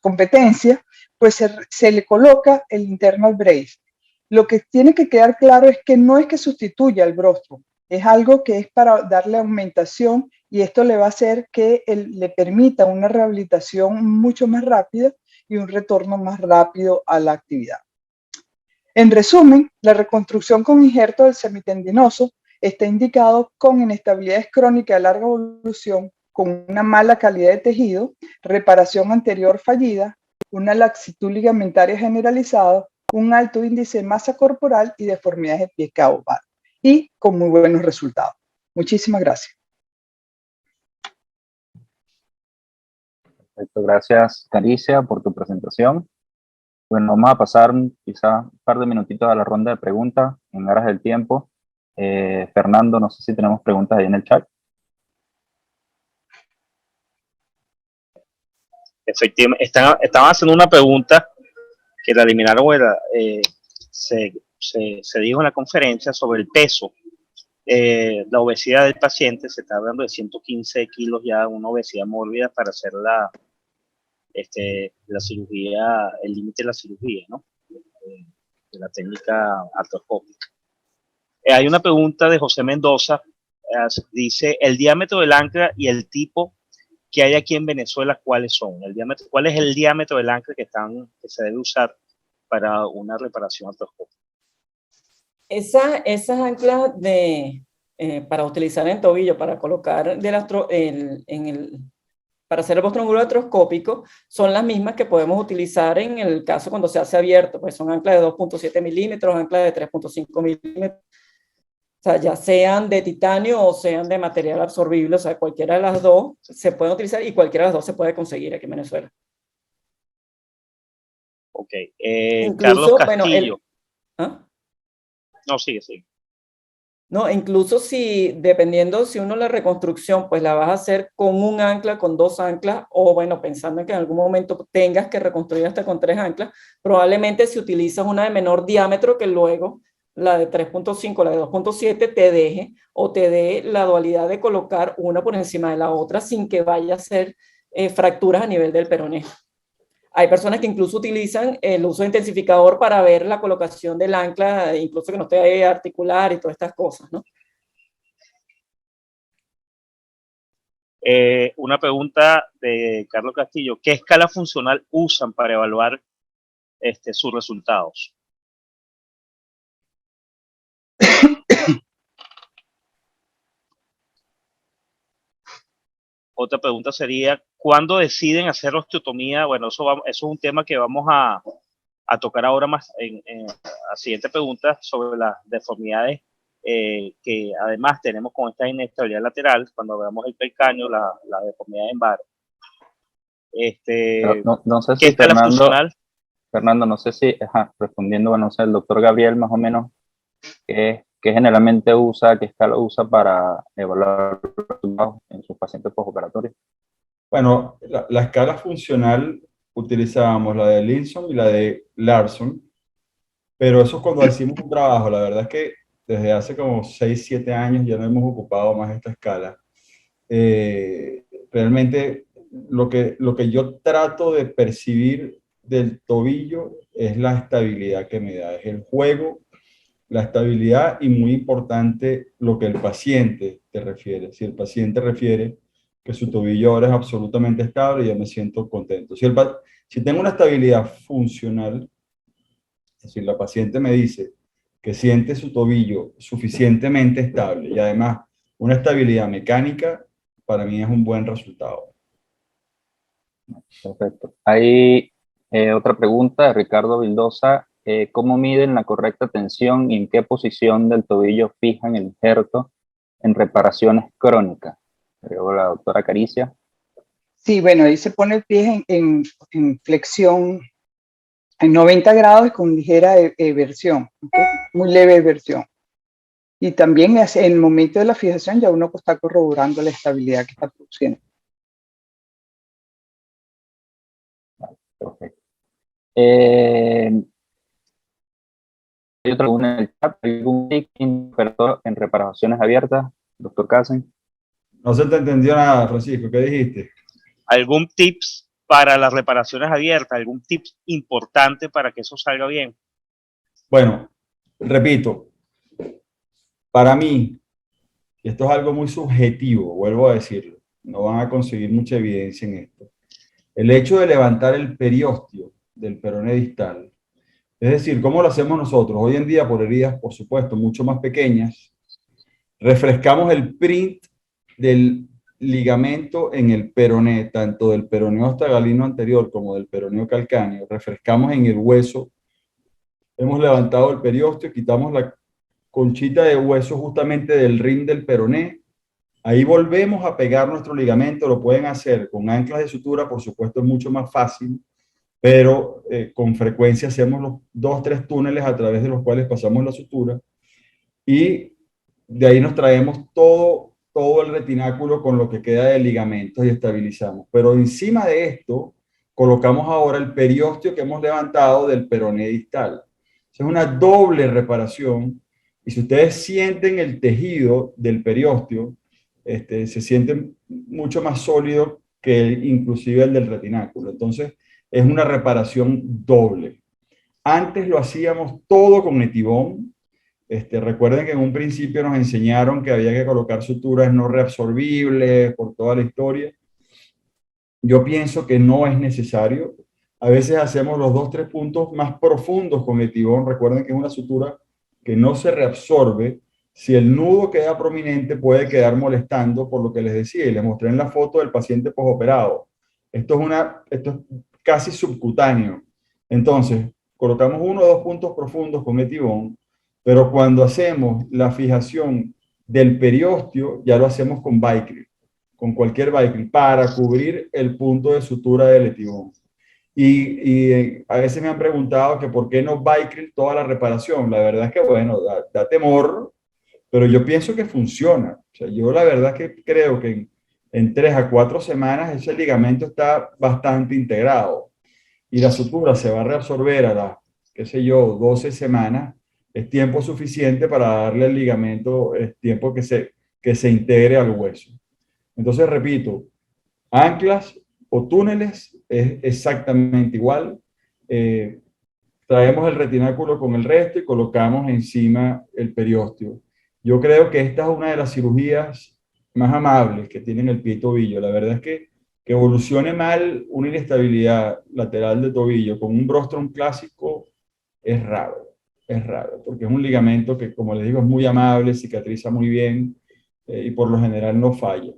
competencia, pues se le coloca el internal brace. Lo que tiene que quedar claro es que no es que sustituya el brostrom, es algo que es para darle aumentación y esto le va a hacer que le permita una rehabilitación mucho más rápida y un retorno más rápido a la actividad. En resumen, la reconstrucción con injerto del semitendinoso está indicado con inestabilidades crónicas de larga evolución, con una mala calidad de tejido, reparación anterior fallida, una laxitud ligamentaria generalizada, un alto índice de masa corporal y deformidades de pie caudal, y con muy buenos resultados. Muchísimas gracias. Perfecto, gracias Caricia por tu presentación. Bueno, vamos a pasar quizá un par de minutitos a la ronda de preguntas en aras del tiempo. Fernando, no sé si tenemos preguntas ahí en el chat. Efectivamente, estaban haciendo una pregunta que la eliminaron, se dijo en la conferencia sobre el peso. La obesidad del paciente, se está hablando de 115 kilos ya, una obesidad mórbida para hacer la cirugía, el límite de la cirugía, ¿no? De la técnica artroscópica. Hay una pregunta de José Mendoza, dice, el diámetro del ancla y el tipo que hay aquí en Venezuela, ¿cuáles son? ¿Cuál es el diámetro del ancla que se debe usar para una reparación artroscópica? Esas anclas para utilizar en tobillo, para colocar para hacer el postrangular artroscópico, son las mismas que podemos utilizar en el caso cuando se hace abierto, pues son anclas de 2.7 milímetros, anclas de 3.5 milímetros, o sea, ya sean de titanio o sean de material absorbible, o sea, cualquiera de las dos se puede utilizar y cualquiera de las dos se puede conseguir aquí en Venezuela. Ok. Incluso, Carlos Castillo. ¿Ah? No, sigue. No, incluso si, dependiendo si uno la reconstrucción, pues la vas a hacer con un ancla, con dos anclas, o bueno, pensando en que en algún momento tengas que reconstruir hasta con 3 anclas, probablemente si utilizas una de menor diámetro que luego la de 3.5, la de 2.7 te deje o te dé la dualidad de colocar una por encima de la otra sin que vaya a ser fracturas a nivel del peroné. Hay personas que incluso utilizan el uso de intensificador para ver la colocación del ancla, incluso que no esté articular y todas estas cosas, ¿no? Una pregunta de Carlos Castillo. ¿Qué escala funcional usan para evaluar sus resultados? Otra pregunta sería, ¿cuándo deciden hacer osteotomía? Bueno, eso es un tema que vamos a tocar ahora más en la siguiente pregunta sobre las deformidades que además tenemos con esta inestabilidad lateral, cuando veamos el calcáneo, la deformidad en bar. No sé ¿Qué si escala funcional? Fernando, no sé si, respondiendo, bueno, no sé, el doctor Gabriel más o menos, ¿qué generalmente usa, qué escala usa para evaluar los resultados en sus pacientes postoperatorios? Bueno, la escala funcional utilizábamos la de Linson y la de Larson, pero eso es cuando decimos un trabajo. La verdad es que desde hace como 6, 7 años ya no hemos ocupado más esta escala. Realmente lo que yo trato de percibir del tobillo es la estabilidad que me da, es el juego, la estabilidad y muy importante lo que el paciente te refiere. Si el paciente refiere que su tobillo ahora es absolutamente estable, yo me siento contento. Si tengo una estabilidad funcional, es decir, la paciente me dice que siente su tobillo suficientemente estable y además una estabilidad mecánica, para mí es un buen resultado. Perfecto. Hay otra pregunta de Ricardo Vildosa. ¿Cómo miden la correcta tensión y en qué posición del tobillo fijan el injerto en reparaciones crónicas? Luego la doctora Caricia. Sí, bueno, ahí se pone el pie en flexión en 90 grados y con ligera eversión, ¿okay? Muy leve eversión. Y también en el momento de la fijación ya uno está corroborando la estabilidad que está produciendo. Perfecto. Hay otra pregunta en el chat. ¿Algún tip en reparaciones abiertas, doctor Casen? No se te entendió nada, Francisco. ¿Qué dijiste? ¿Algún tips para las reparaciones abiertas? ¿Algún tips importante para que eso salga bien? Bueno, repito, para mí, y esto es algo muy subjetivo, vuelvo a decirlo, no van a conseguir mucha evidencia en esto. El hecho de levantar el periósteo del peroné distal, es decir, ¿cómo lo hacemos nosotros? Hoy en día, por heridas, por supuesto, mucho más pequeñas, refrescamos el print del ligamento en el peroné, tanto del peroneo ostagalino anterior como del peroneo calcáneo. Refrescamos en el hueso, hemos levantado el periósteo, quitamos la conchita de hueso justamente del rin del peroné. Ahí volvemos a pegar nuestro ligamento, lo pueden hacer con anclas de sutura, por supuesto es mucho más fácil, pero con frecuencia hacemos los 2-3 túneles a través de los cuales pasamos la sutura y de ahí nos traemos todo el retináculo con lo que queda de ligamentos y estabilizamos. Pero encima de esto colocamos ahora el periósteo que hemos levantado del peroné distal. Es una doble reparación y si ustedes sienten el tejido del periósteo, se siente mucho más sólido que inclusive el del retináculo. Entonces, es una reparación doble. Antes lo hacíamos todo con Netibón. Recuerden que en un principio nos enseñaron que había que colocar suturas no reabsorbibles por toda la historia. Yo pienso que no es necesario. A veces hacemos los 2-3 puntos más profundos con Netibón. Recuerden que es una sutura que no se reabsorbe. Si el nudo queda prominente, puede quedar molestando, por lo que les decía, y les mostré en la foto del paciente postoperado. Esto es casi subcutáneo. Entonces, colocamos 1 o 2 puntos profundos con Netibón, pero cuando hacemos la fijación del periósteo, ya lo hacemos con Vicryl, con cualquier Vicryl, para cubrir el punto de sutura del Netibón. Y a veces me han preguntado que por qué no Vicryl toda la reparación. La verdad es que, bueno, da temor, pero yo pienso que funciona. O sea, yo la verdad es que creo que en 3 a 4 semanas ese ligamento está bastante integrado y la sutura se va a reabsorber a las, qué sé yo, 12 semanas. Es tiempo suficiente para darle al ligamento, es tiempo que se integre al hueso. Entonces, repito, anclas o túneles es exactamente igual. Traemos el retináculo con el resto y colocamos encima el periósteo. Yo creo que esta es una de las cirugías más amables que tienen el pie y tobillo. La verdad es que evolucione mal una inestabilidad lateral de tobillo con un Brostrom clásico es raro, porque es un ligamento que, como les digo, es muy amable, cicatriza muy bien y por lo general no falla.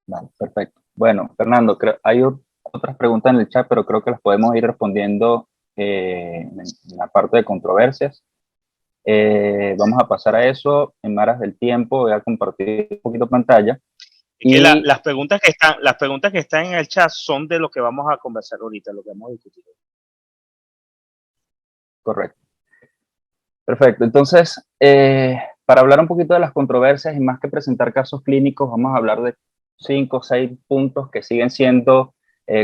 Vale, perfecto. Bueno, Fernando, hay otras preguntas en el chat, pero creo que las podemos ir respondiendo en la parte de controversias. Vamos a pasar a eso en aras del tiempo. Voy a compartir un poquito pantalla. Y las preguntas que están en el chat son de lo que vamos a conversar ahorita, lo que vamos a discutir. Correcto. Perfecto. Entonces, para hablar un poquito de las controversias y más que presentar casos clínicos, vamos a hablar de 5 o 6 puntos que siguen siendo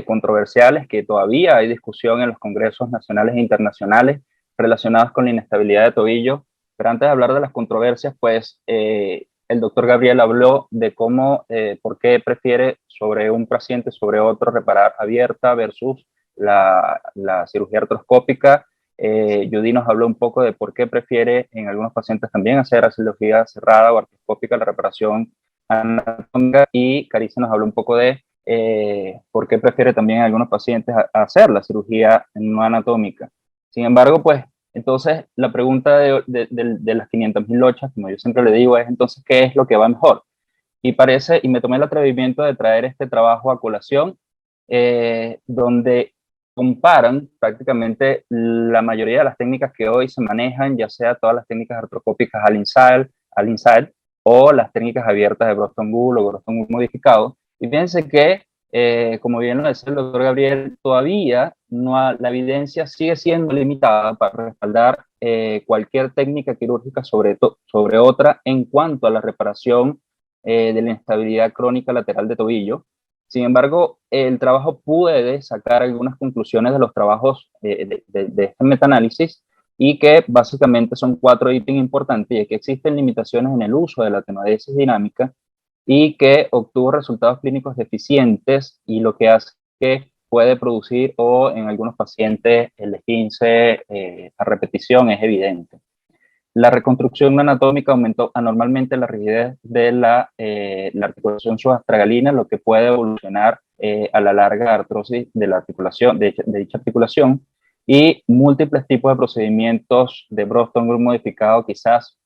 controversiales, que todavía hay discusión en los congresos nacionales e internacionales relacionados con la inestabilidad de tobillo. Pero antes de hablar de las controversias, pues el doctor Gabriel habló de cómo, por qué prefiere sobre un paciente, sobre otro, reparar abierta versus la cirugía artroscópica. Judy nos habló un poco de por qué prefiere en algunos pacientes también hacer la cirugía cerrada o artroscópica, la reparación anatómica, y Carissa nos habló un poco de por qué prefiere también en algunos pacientes hacer la cirugía no anatómica. Sin embargo, pues, entonces la pregunta de las 500.000 lochas, como yo siempre le digo, es entonces, ¿qué es lo que va mejor? Y me tomé el atrevimiento de traer este trabajo a colación, donde comparan prácticamente la mayoría de las técnicas que hoy se manejan, ya sea todas las técnicas artroscópicas al inside o las técnicas abiertas de Brostrom Bull o Brostrom Bull modificado. Y fíjense que, como bien lo decía el doctor Gabriel, todavía la evidencia sigue siendo limitada para respaldar cualquier técnica quirúrgica sobre otra en cuanto a la reparación de la inestabilidad crónica lateral de tobillo. Sin embargo, el trabajo puede sacar algunas conclusiones de los trabajos de este metaanálisis y que básicamente son 4 ítems importantes, y es que existen limitaciones en el uso de la tenodesis dinámica y que obtuvo resultados clínicos deficientes, y lo que hace que puede producir o en algunos pacientes el esguince a repetición es evidente. La reconstrucción anatómica aumentó anormalmente la rigidez de la articulación subastragalina, lo que puede evolucionar a la larga artrosis de la articulación, de dicha articulación, y múltiples tipos de procedimientos de Broadstone Group modificado quizás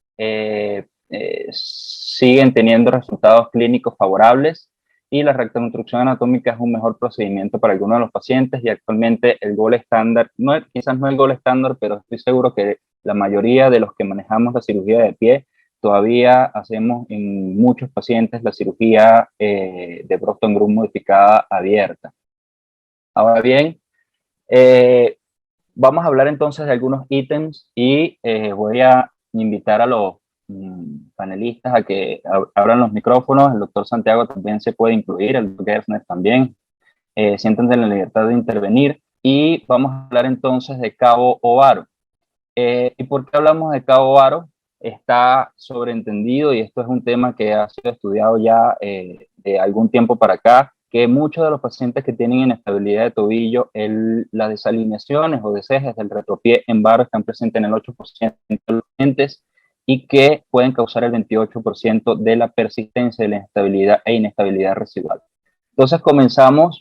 siguen teniendo resultados clínicos favorables, y la reconstrucción anatómica es un mejor procedimiento para algunos de los pacientes, y actualmente el gold estándar, quizás no el gold estándar, pero estoy seguro que la mayoría de los que manejamos la cirugía de pie todavía hacemos en muchos pacientes la cirugía de Broadstone Group modificada abierta. Ahora bien, vamos a hablar entonces de algunos ítems, y voy a invitar a los panelistas a que abran los micrófonos. El doctor Santiago también se puede incluir, el doctor Gersner también. Siéntanse en la libertad de intervenir, y vamos a hablar entonces de cabo o varo. ¿Y por qué hablamos de cabo varo? Está sobreentendido, y esto es un tema que ha sido estudiado ya de algún tiempo para acá, que muchos de los pacientes que tienen inestabilidad de tobillo, las desalineaciones o descejes del retropié en varo están presentes en el 8% de los pacientes, y que pueden causar el 28% de la persistencia de la inestabilidad e inestabilidad residual. Entonces comenzamos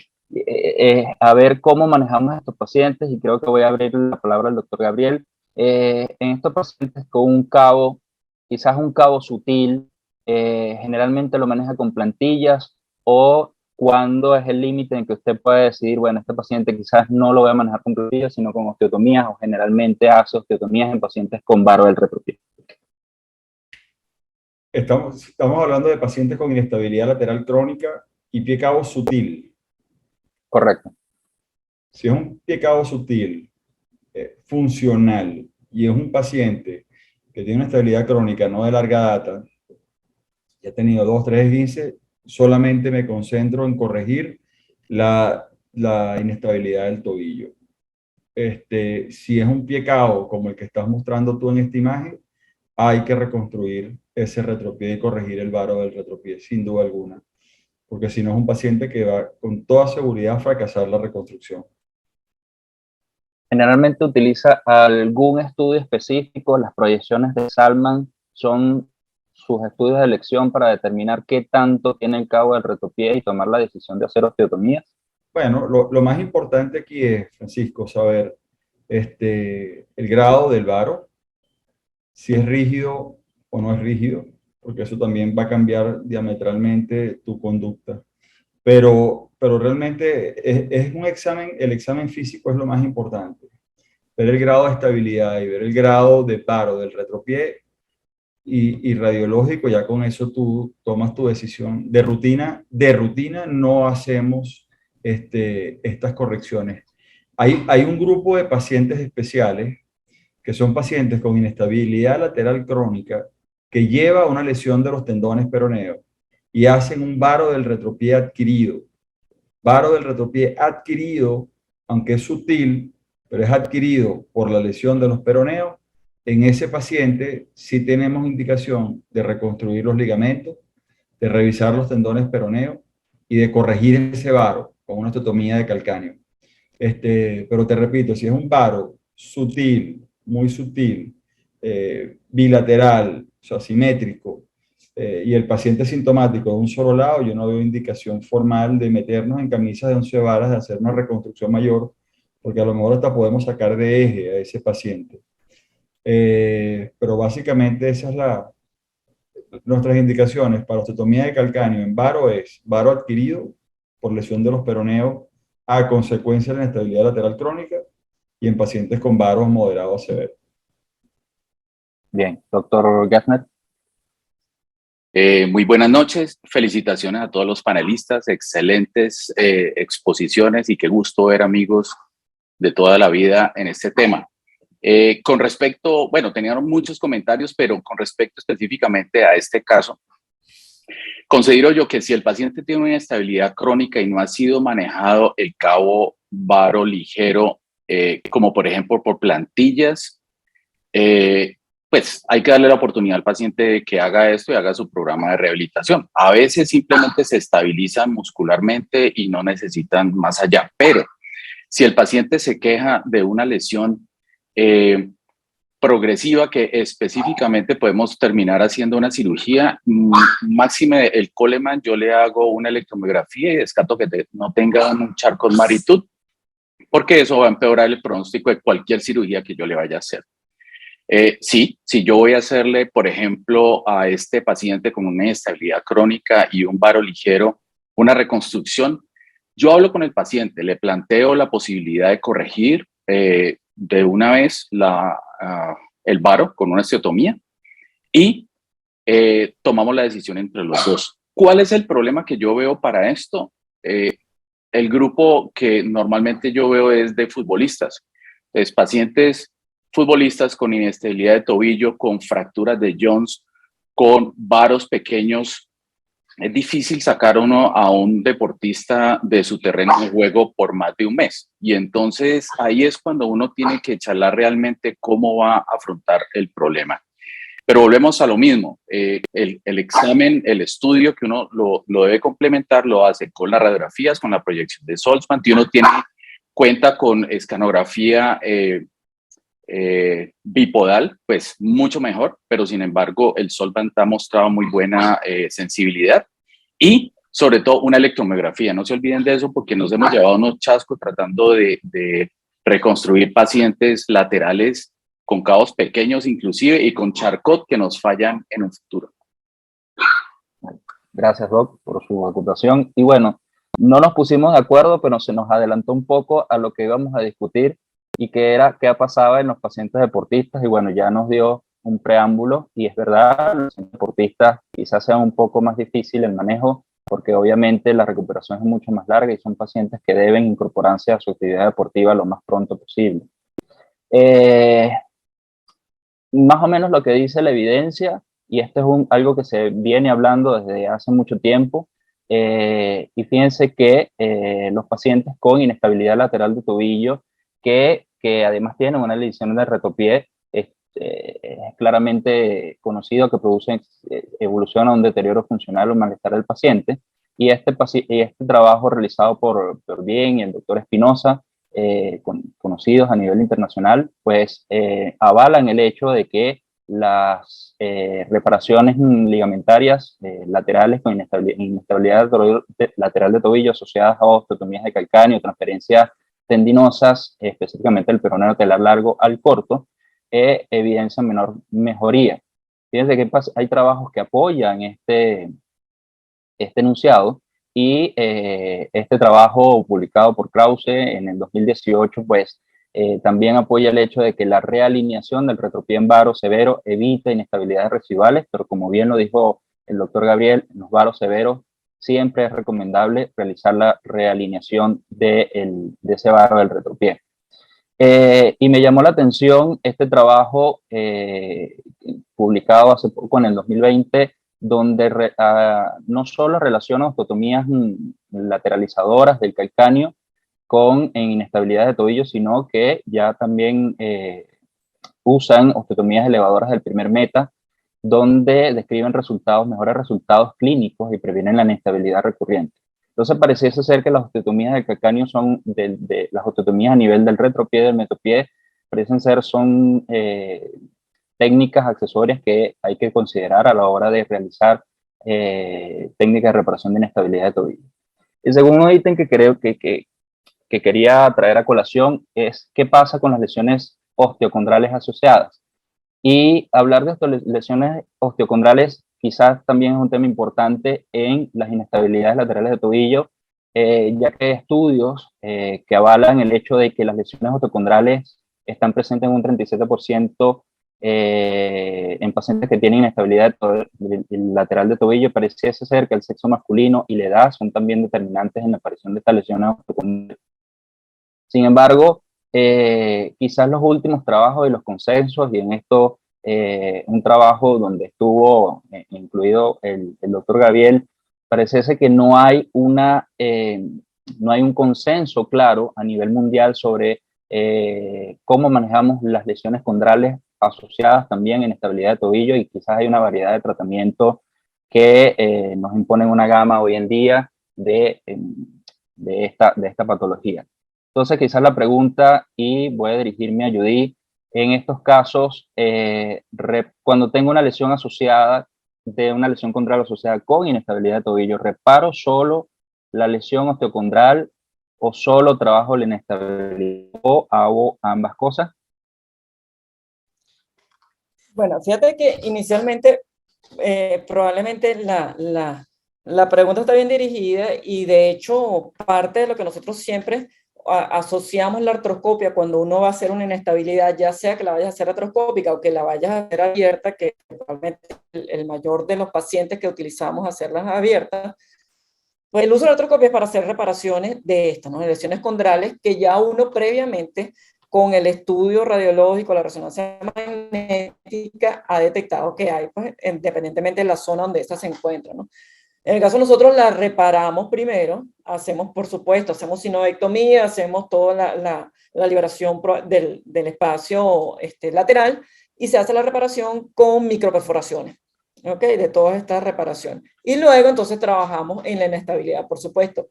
a ver cómo manejamos a estos pacientes, y creo que voy a abrir la palabra al doctor Gabriel. En estos pacientes con un cabo, quizás un cabo sutil, generalmente lo maneja con plantillas, o cuándo es el límite en que usted puede decidir, bueno, este paciente quizás no lo voy a manejar con plantillas, sino con osteotomías, o generalmente hace osteotomías en pacientes con varo del retropié. Estamos hablando de pacientes con inestabilidad lateral crónica y pie cabo sutil. Correcto. Si es un pie cabo sutil, funcional, y es un paciente que tiene una estabilidad crónica no de larga data, y ha tenido 2 o 3 esguinces, solamente me concentro en corregir la inestabilidad del tobillo. Si es un pie cabo como el que estás mostrando tú en esta imagen, hay que reconstruir ese retropié y corregir el varo del retropié, sin duda alguna, porque si no es un paciente que va con toda seguridad a fracasar la reconstrucción. Generalmente utiliza algún estudio específico. Las proyecciones de Salman son sus estudios de elección para determinar qué tanto tiene el cabo del retropié y tomar la decisión de hacer osteotomías. Bueno, lo más importante aquí es, Francisco, saber el grado del varo, si es rígido o no es rígido, porque eso también va a cambiar diametralmente tu conducta. Pero realmente es un examen, el examen físico es lo más importante. Ver el grado de estabilidad y ver el grado de paro del retropié y radiológico, ya con eso tú tomas tu decisión. De rutina no hacemos estas correcciones. Hay un grupo de pacientes especiales que son pacientes con inestabilidad lateral crónica que lleva una lesión de los tendones peroneos y hacen un varo del retropié adquirido. Varo del retropié adquirido, aunque es sutil, pero es adquirido por la lesión de los peroneos. En ese paciente sí tenemos indicación de reconstruir los ligamentos, de revisar los tendones peroneos y de corregir ese varo con una osteotomía de calcáneo. Pero te repito, si es un varo sutil, muy sutil, bilateral, o sea, simétrico, y el paciente sintomático de un solo lado, yo no veo indicación formal de meternos en camisas de 11 varas, de hacer una reconstrucción mayor, porque a lo mejor hasta podemos sacar de eje a ese paciente. Pero básicamente esas son nuestras indicaciones para osteotomía de calcáneo en varo: es varo adquirido por lesión de los peroneos a consecuencia de la inestabilidad lateral crónica, y en pacientes con varos moderados a severos. Bien, doctor Gaffner. Muy buenas noches, felicitaciones a todos los panelistas, excelentes exposiciones, y qué gusto ver amigos de toda la vida en este tema. Con respecto, bueno, tenían muchos comentarios, pero con respecto específicamente a este caso, considero yo que si el paciente tiene una inestabilidad crónica y no ha sido manejado el cabo varo ligero, como por ejemplo por plantillas, pues hay que darle la oportunidad al paciente de que haga esto y haga su programa de rehabilitación. A veces simplemente se estabilizan muscularmente y no necesitan más allá, pero si el paciente se queja de una lesión progresiva que específicamente podemos terminar haciendo una cirugía, máxime el Coleman, yo le hago una electromiografía y descarto que no tenga un charcot maritud, porque eso va a empeorar el pronóstico de cualquier cirugía que yo le vaya a hacer. Sí, si yo voy a hacerle, por ejemplo, a este paciente con una inestabilidad crónica y un varo ligero, una reconstrucción, yo hablo con el paciente, le planteo la posibilidad de corregir de una vez el varo con una osteotomía y tomamos la decisión entre los dos. ¿Cuál es el problema que yo veo para esto? El grupo que normalmente yo veo es de futbolistas, es pacientes futbolistas con inestabilidad de tobillo, con fracturas de Jones, con varos pequeños. Es difícil sacar a un deportista de su terreno de juego por más de un mes. Y entonces ahí es cuando uno tiene que charlar realmente cómo va a afrontar el problema. Pero volvemos a lo mismo. El examen, el estudio que uno lo debe complementar, lo hace con las radiografías, con la proyección de Solzman, y uno cuenta con escanografía bipodal, pues mucho mejor, pero sin embargo el Solvant ha mostrado muy buena sensibilidad y sobre todo una electromiografía. No se olviden de eso porque nos hemos llevado unos chascos tratando de reconstruir pacientes laterales con cabos pequeños inclusive y con charcot que nos fallan en un futuro. Gracias, Doc, por su ocupación. Y bueno, no nos pusimos de acuerdo, pero se nos adelantó un poco a lo que íbamos a discutir y qué ha pasado en los pacientes deportistas. Y bueno, ya nos dio un preámbulo y es verdad, los deportistas quizás sea un poco más difícil el manejo porque obviamente la recuperación es mucho más larga y son pacientes que deben incorporarse a su actividad deportiva lo más pronto posible. Más o menos lo que dice la evidencia, y esto es algo que se viene hablando desde hace mucho tiempo, y fíjense que los pacientes con inestabilidad lateral de tobillo, que además tienen una lesión del retropié, es claramente conocido que produce evolución a un deterioro funcional o malestar del paciente, y este trabajo realizado por Bien y el doctor Espinosa, conocidos a nivel internacional, pues avalan el hecho de que las reparaciones ligamentarias laterales con inestabilidad lateral de tobillo asociadas a osteotomías de calcáneo, transferencias tendinosas, específicamente el peroneo telar largo al corto, evidencian menor mejoría. Fíjense que hay trabajos que apoyan este enunciado, y este trabajo publicado por Krause en el 2018, pues también apoya el hecho de que la realineación del retropié en varo severo evita inestabilidades residuales, pero como bien lo dijo el doctor Gabriel, en los varos severos siempre es recomendable realizar la realineación de ese varo del retropié. Y me llamó la atención este trabajo publicado hace poco en el 2020, donde no solo relaciona osteotomías lateralizadoras del calcáneo con inestabilidad de tobillo, sino que ya también usan osteotomías elevadoras del primer meta, donde describen mejores resultados clínicos y previenen la inestabilidad recurrente. Entonces pareciese ser que las osteotomías del calcáneo son, las osteotomías a nivel del retropié, del metopié, son técnicas accesorias que hay que considerar a la hora de realizar técnicas de reparación de inestabilidad de tobillo. El segundo ítem que creo que quería traer a colación es qué pasa con las lesiones osteocondrales asociadas. Y hablar de lesiones osteocondrales quizás también es un tema importante en las inestabilidades laterales de tobillo, ya que hay estudios que avalan el hecho de que las lesiones osteocondrales están presentes en un 37% en pacientes que tienen inestabilidad lateral de tobillo. Pareciese ser que el sexo masculino y la edad son también determinantes en la aparición de estas lesiones osteocondrales. Sin embargo, quizás los últimos trabajos y los consensos, y en esto un trabajo donde estuvo incluido el doctor Gabriel, pareciese que no hay no hay un consenso claro a nivel mundial sobre cómo manejamos las lesiones condrales asociadas también a inestabilidad de tobillo, y quizás hay una variedad de tratamientos que nos imponen una gama hoy en día de esta patología. Entonces, quizás la pregunta, y voy a dirigirme a Judy, en estos casos, cuando tengo una lesión asociada, de una lesión condral asociada con inestabilidad de tobillo, ¿reparo solo la lesión osteocondral o solo trabajo la inestabilidad o hago ambas cosas? Bueno, fíjate que inicialmente probablemente la pregunta está bien dirigida, y de hecho parte de lo que nosotros siempre asociamos la artroscopia cuando uno va a hacer una inestabilidad, ya sea que la vayas a hacer artroscópica o que la vayas a hacer abierta, que probablemente el mayor de los pacientes que utilizamos hacerlas abiertas, pues el uso de la artroscopia es para hacer reparaciones de estas, ¿no? De lesiones condrales que ya uno previamente, con el estudio radiológico, la resonancia magnética, ha detectado que hay, pues, independientemente de la zona donde esta se encuentra, ¿no? En el caso de nosotros la reparamos primero, hacemos, por supuesto, hacemos sinovectomía, hacemos toda la liberación del espacio lateral, y se hace la reparación con microperforaciones, ¿ok? De todas estas reparaciones. Y luego entonces trabajamos en la inestabilidad, por supuesto.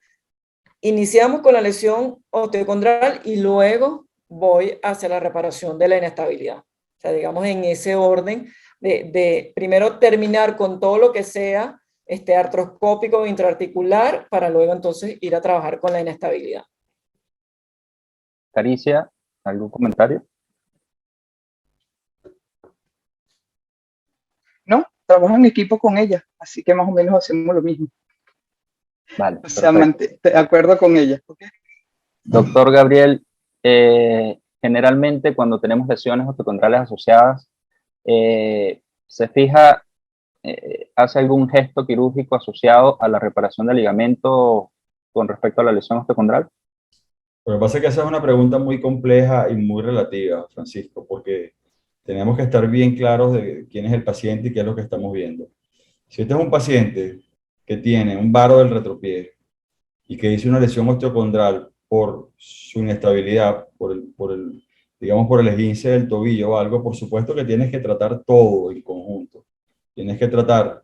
Iniciamos con la lesión osteocondral y luego voy hacia la reparación de la inestabilidad. O sea, digamos en ese orden de primero terminar con todo lo que sea artroscópico o intraarticular, para luego entonces ir a trabajar con la inestabilidad. Caricia, ¿algún comentario? No, trabajo en equipo con ella, así que más o menos hacemos lo mismo. Vale, O sea, perfecto. de acuerdo con ella. ¿Okay? Doctor Gabriel, generalmente cuando tenemos lesiones osteocondrales asociadas, se fija, hace algún gesto quirúrgico asociado a la reparación del ligamento con respecto a la lesión osteocondral. Lo que pasa es que esa es una pregunta muy compleja y muy relativa, Francisco, porque tenemos que estar bien claros de quién es el paciente y qué es lo que estamos viendo. Si este es un paciente que tiene un varo del retropié y que hizo una lesión osteocondral por su inestabilidad, digamos, por el esguince del tobillo o algo, por supuesto que tienes que tratar todo en conjunto. Tienes que tratar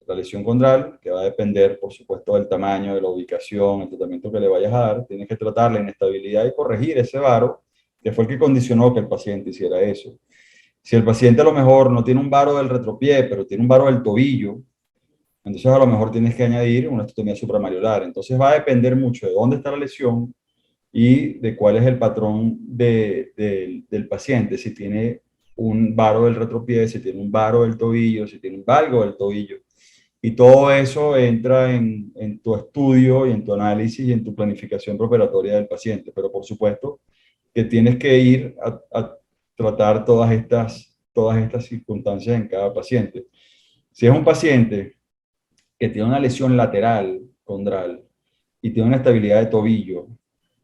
la lesión condral, que va a depender, por supuesto, del tamaño, de la ubicación, el tratamiento que le vayas a dar. Tienes que tratar la inestabilidad y corregir ese varo, que fue el que condicionó que el paciente hiciera eso. Si el paciente a lo mejor no tiene un varo del retropié, pero tiene un varo del tobillo, entonces a lo mejor tienes que añadir una osteotomía supramalleolar. Entonces va a depender mucho de dónde está la lesión y de cuál es el patrón del paciente. Si tiene un varo del retropié, si tiene un varo del tobillo, si tiene un valgo del tobillo. Y todo eso entra en tu estudio y en tu análisis y en tu planificación preoperatoria del paciente. Pero por supuesto que tienes que ir a tratar todas estas circunstancias en cada paciente. Si es un paciente que tiene una lesión lateral condral y tiene una estabilidad de tobillo,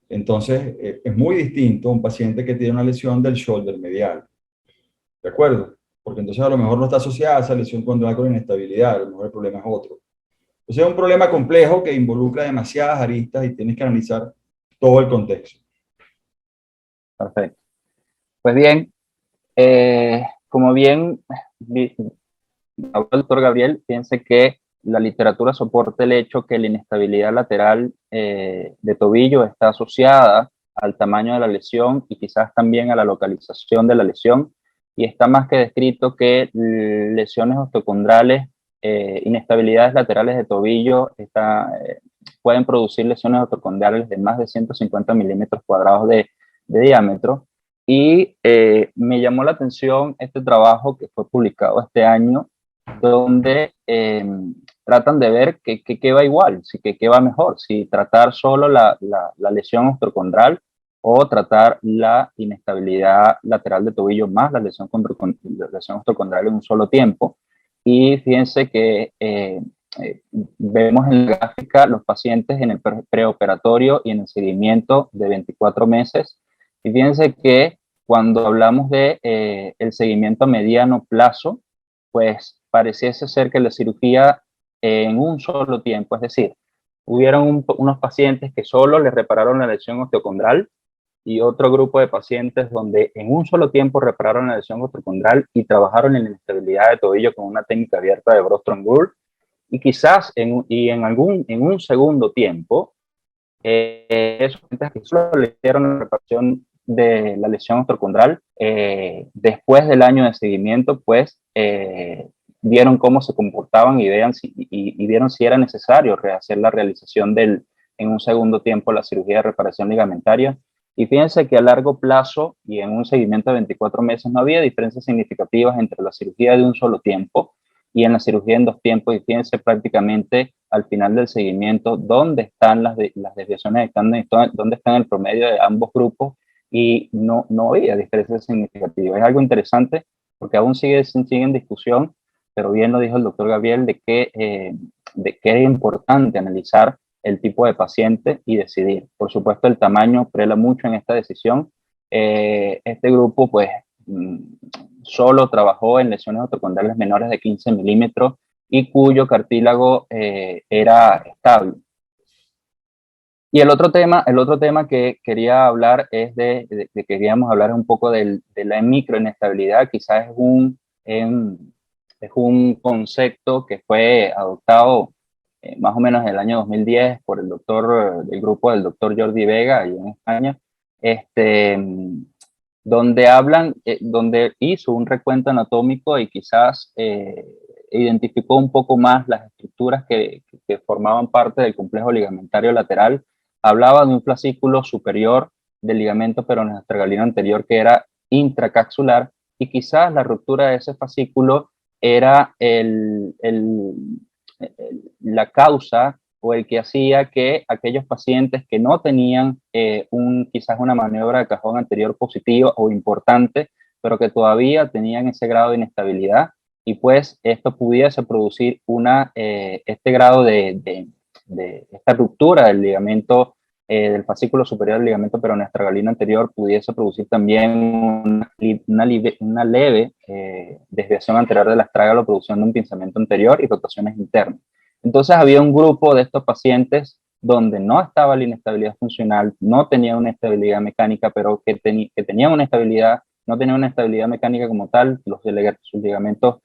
entonces es muy distinto a un paciente que tiene una lesión del shoulder medial. ¿De acuerdo? Porque entonces a lo mejor no está asociada a esa lesión condral con inestabilidad, a lo mejor el problema es otro. Entonces es un problema complejo que involucra demasiadas aristas y tienes que analizar todo el contexto. Perfecto. Pues bien, como bien el doctor Gabriel, piense que la literatura soporta el hecho que la inestabilidad lateral de tobillo está asociada al tamaño de la lesión y quizás también a la localización de la lesión, y está más que descrito que lesiones osteocondrales, inestabilidades laterales de tobillo pueden producir lesiones osteocondrales de más de 150 milímetros cuadrados de diámetro. Y me llamó la atención este trabajo que fue publicado este año, donde tratan de ver qué va igual, qué va mejor, si tratar solo la lesión osteocondral o tratar la inestabilidad lateral de tobillo más la lesión osteocondral en un solo tiempo. Y fíjense que vemos en la gráfica los pacientes en el preoperatorio y en el seguimiento de 24 meses. Y fíjense que cuando hablamos de el seguimiento a mediano plazo, pues pareciese ser que la cirugía en un solo tiempo, es decir, hubieron unos pacientes que solo les repararon la lesión osteocondral y otro grupo de pacientes donde en un solo tiempo repararon la lesión osteocondral y trabajaron en la inestabilidad de tobillo con una técnica abierta de Brostrom-Gull, y quizás en un segundo tiempo, esos pacientes que solo le hicieron la reparación de la lesión osteocondral, después del año de seguimiento, pues vieron cómo se comportaban y vieron si era necesario rehacer la realización en un segundo tiempo la cirugía de reparación ligamentaria. Y fíjense que a largo plazo y en un seguimiento de 24 meses no había diferencias significativas entre la cirugía de un solo tiempo y en la cirugía en 2 tiempos. Y fíjense prácticamente al final del seguimiento dónde están las desviaciones, dónde están el promedio de ambos grupos, y no había diferencias significativas. Es algo interesante porque aún sigue en discusión, pero bien lo dijo el doctor Gabriel de que era importante analizar el tipo de paciente y decidir. Por supuesto, el tamaño prela mucho en esta decisión. Este grupo, pues, solo trabajó en lesiones osteocondrales menores de 15 milímetros y cuyo cartílago era estable. Y el otro tema que quería hablar es queríamos hablar un poco de la microinestabilidad. Quizás es un concepto que fue adoptado más o menos en el año 2010 por del grupo del doctor Jordi Vega, allí en España, donde hizo un recuento anatómico y quizás identificó un poco más las estructuras que formaban parte del complejo ligamentario lateral. Hablaba de un fascículo superior del ligamento peroneoestrgalino anterior que era intracapsular, y quizás la ruptura de ese fascículo era la causa o el que hacía que aquellos pacientes que no tenían quizás una maniobra de cajón anterior positiva o importante, pero que todavía tenían ese grado de inestabilidad, y pues esto pudiese producir este grado de esta ruptura del ligamento, del fascículo superior del ligamento peroneoestrgalino anterior, pudiese producir también una leve desviación anterior del astrágalo, producción de un pinzamiento anterior y rotaciones internas. Entonces había un grupo de estos pacientes donde no estaba la inestabilidad funcional, no tenía una estabilidad mecánica, pero que tenían una estabilidad, no tenían una estabilidad mecánica como tal. Sus ligamentos,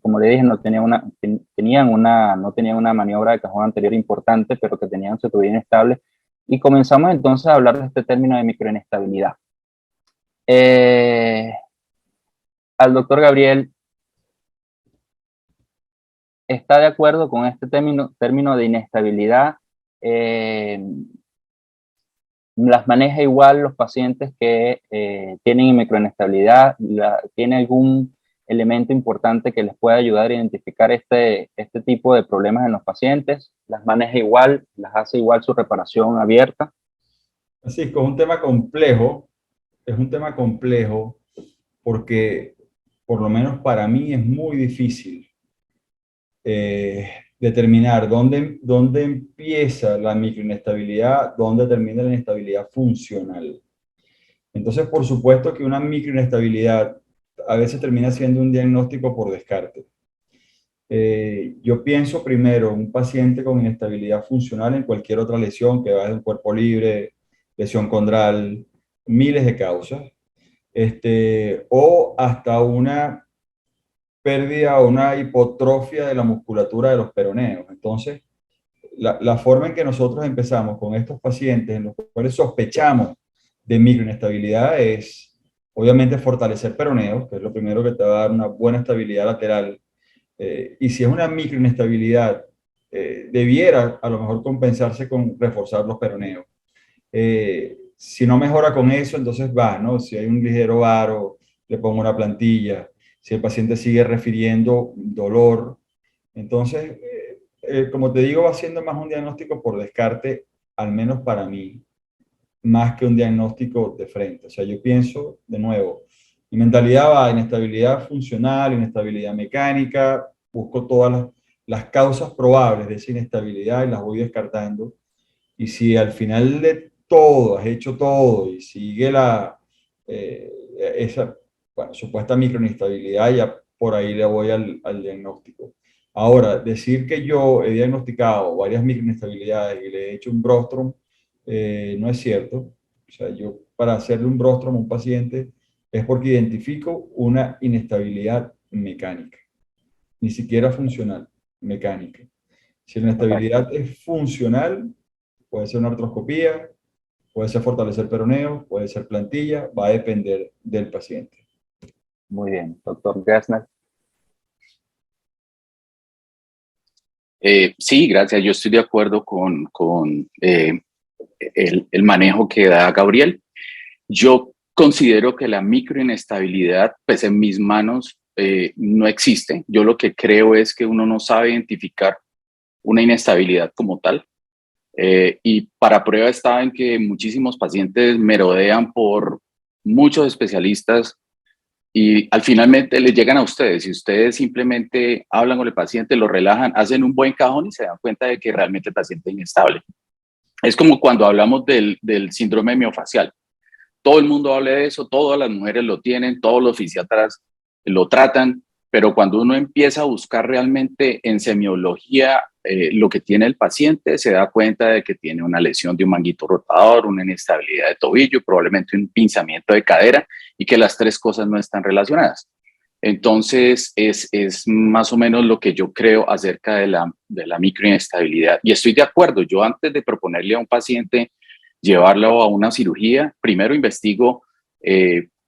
como le dije, no tenían una maniobra de cajón anterior importante, pero que tenían su tobillo inestable. Y comenzamos entonces a hablar de este término de microinestabilidad. Al doctor Gabriel, ¿está de acuerdo con este término de inestabilidad? ¿Las maneja igual los pacientes que tienen microinestabilidad? ¿Tiene algún elemento importante que les pueda ayudar a identificar este tipo de problemas en los pacientes? ¿Las maneja igual? ¿Las hace igual su reparación abierta? Así es, con un tema complejo, es un tema complejo porque, por lo menos para mí, es muy difícil determinar dónde empieza la microinestabilidad, dónde termina la inestabilidad funcional. Entonces, por supuesto que una microinestabilidad a veces termina siendo un diagnóstico por descarte. Yo pienso primero un paciente con inestabilidad funcional en cualquier otra lesión, que va desde el cuerpo libre, lesión condral, miles de causas, o hasta una pérdida o una hipotrofia de la musculatura de los peroneos. Entonces, la forma en que nosotros empezamos con estos pacientes en los cuales sospechamos de microinestabilidad es, obviamente, fortalecer peroneos, que es lo primero que te va a dar una buena estabilidad lateral. Y si es una microinestabilidad, debiera a lo mejor compensarse con reforzar los peroneos. Si no mejora con eso, entonces va, ¿no? Si hay un ligero varo, le pongo una plantilla. Si el paciente sigue refiriendo dolor, entonces, como te digo, va siendo más un diagnóstico por descarte, al menos para mí, más que un diagnóstico de frente. O sea, yo pienso, de nuevo, mi mentalidad va a inestabilidad funcional, inestabilidad mecánica, busco todas las causas probables de esa inestabilidad y las voy descartando. Y si al final de todo, has hecho todo y sigue esa supuesta microinestabilidad, ya por ahí le voy al diagnóstico. Ahora, decir que yo he diagnosticado varias microinestabilidades y le he hecho un rostrum no es cierto. O sea, yo para hacerle un rostrum a un paciente es porque identifico una inestabilidad mecánica, ni siquiera funcional, mecánica. Si la inestabilidad es funcional, puede ser una artroscopía, puede ser fortalecer peroneo, puede ser plantilla, va a depender del paciente. Muy bien, doctor Gessner. Sí, gracias. Yo estoy de acuerdo con el manejo que da Gabriel. Yo considero que la microinestabilidad, pues en mis manos, no existe. Yo lo que creo es que uno no sabe identificar una inestabilidad como tal. Y para prueba está en que muchísimos pacientes merodean por muchos especialistas y al finalmente les llegan a ustedes. Si ustedes simplemente hablan con el paciente, lo relajan, hacen un buen cajón y se dan cuenta de que realmente el paciente es inestable. Es como cuando hablamos del síndrome miofacial. Todo el mundo habla de eso, todas las mujeres lo tienen, todos los fisiatras lo tratan, pero cuando uno empieza a buscar realmente en semiología lo que tiene el paciente, se da cuenta de que tiene una lesión de un manguito rotador, una inestabilidad de tobillo, probablemente un pinzamiento de cadera y que las tres cosas no están relacionadas. Entonces, es más o menos lo que yo creo acerca de la microinestabilidad. Y estoy de acuerdo, yo antes de proponerle a un paciente llevarlo a una cirugía, primero investigo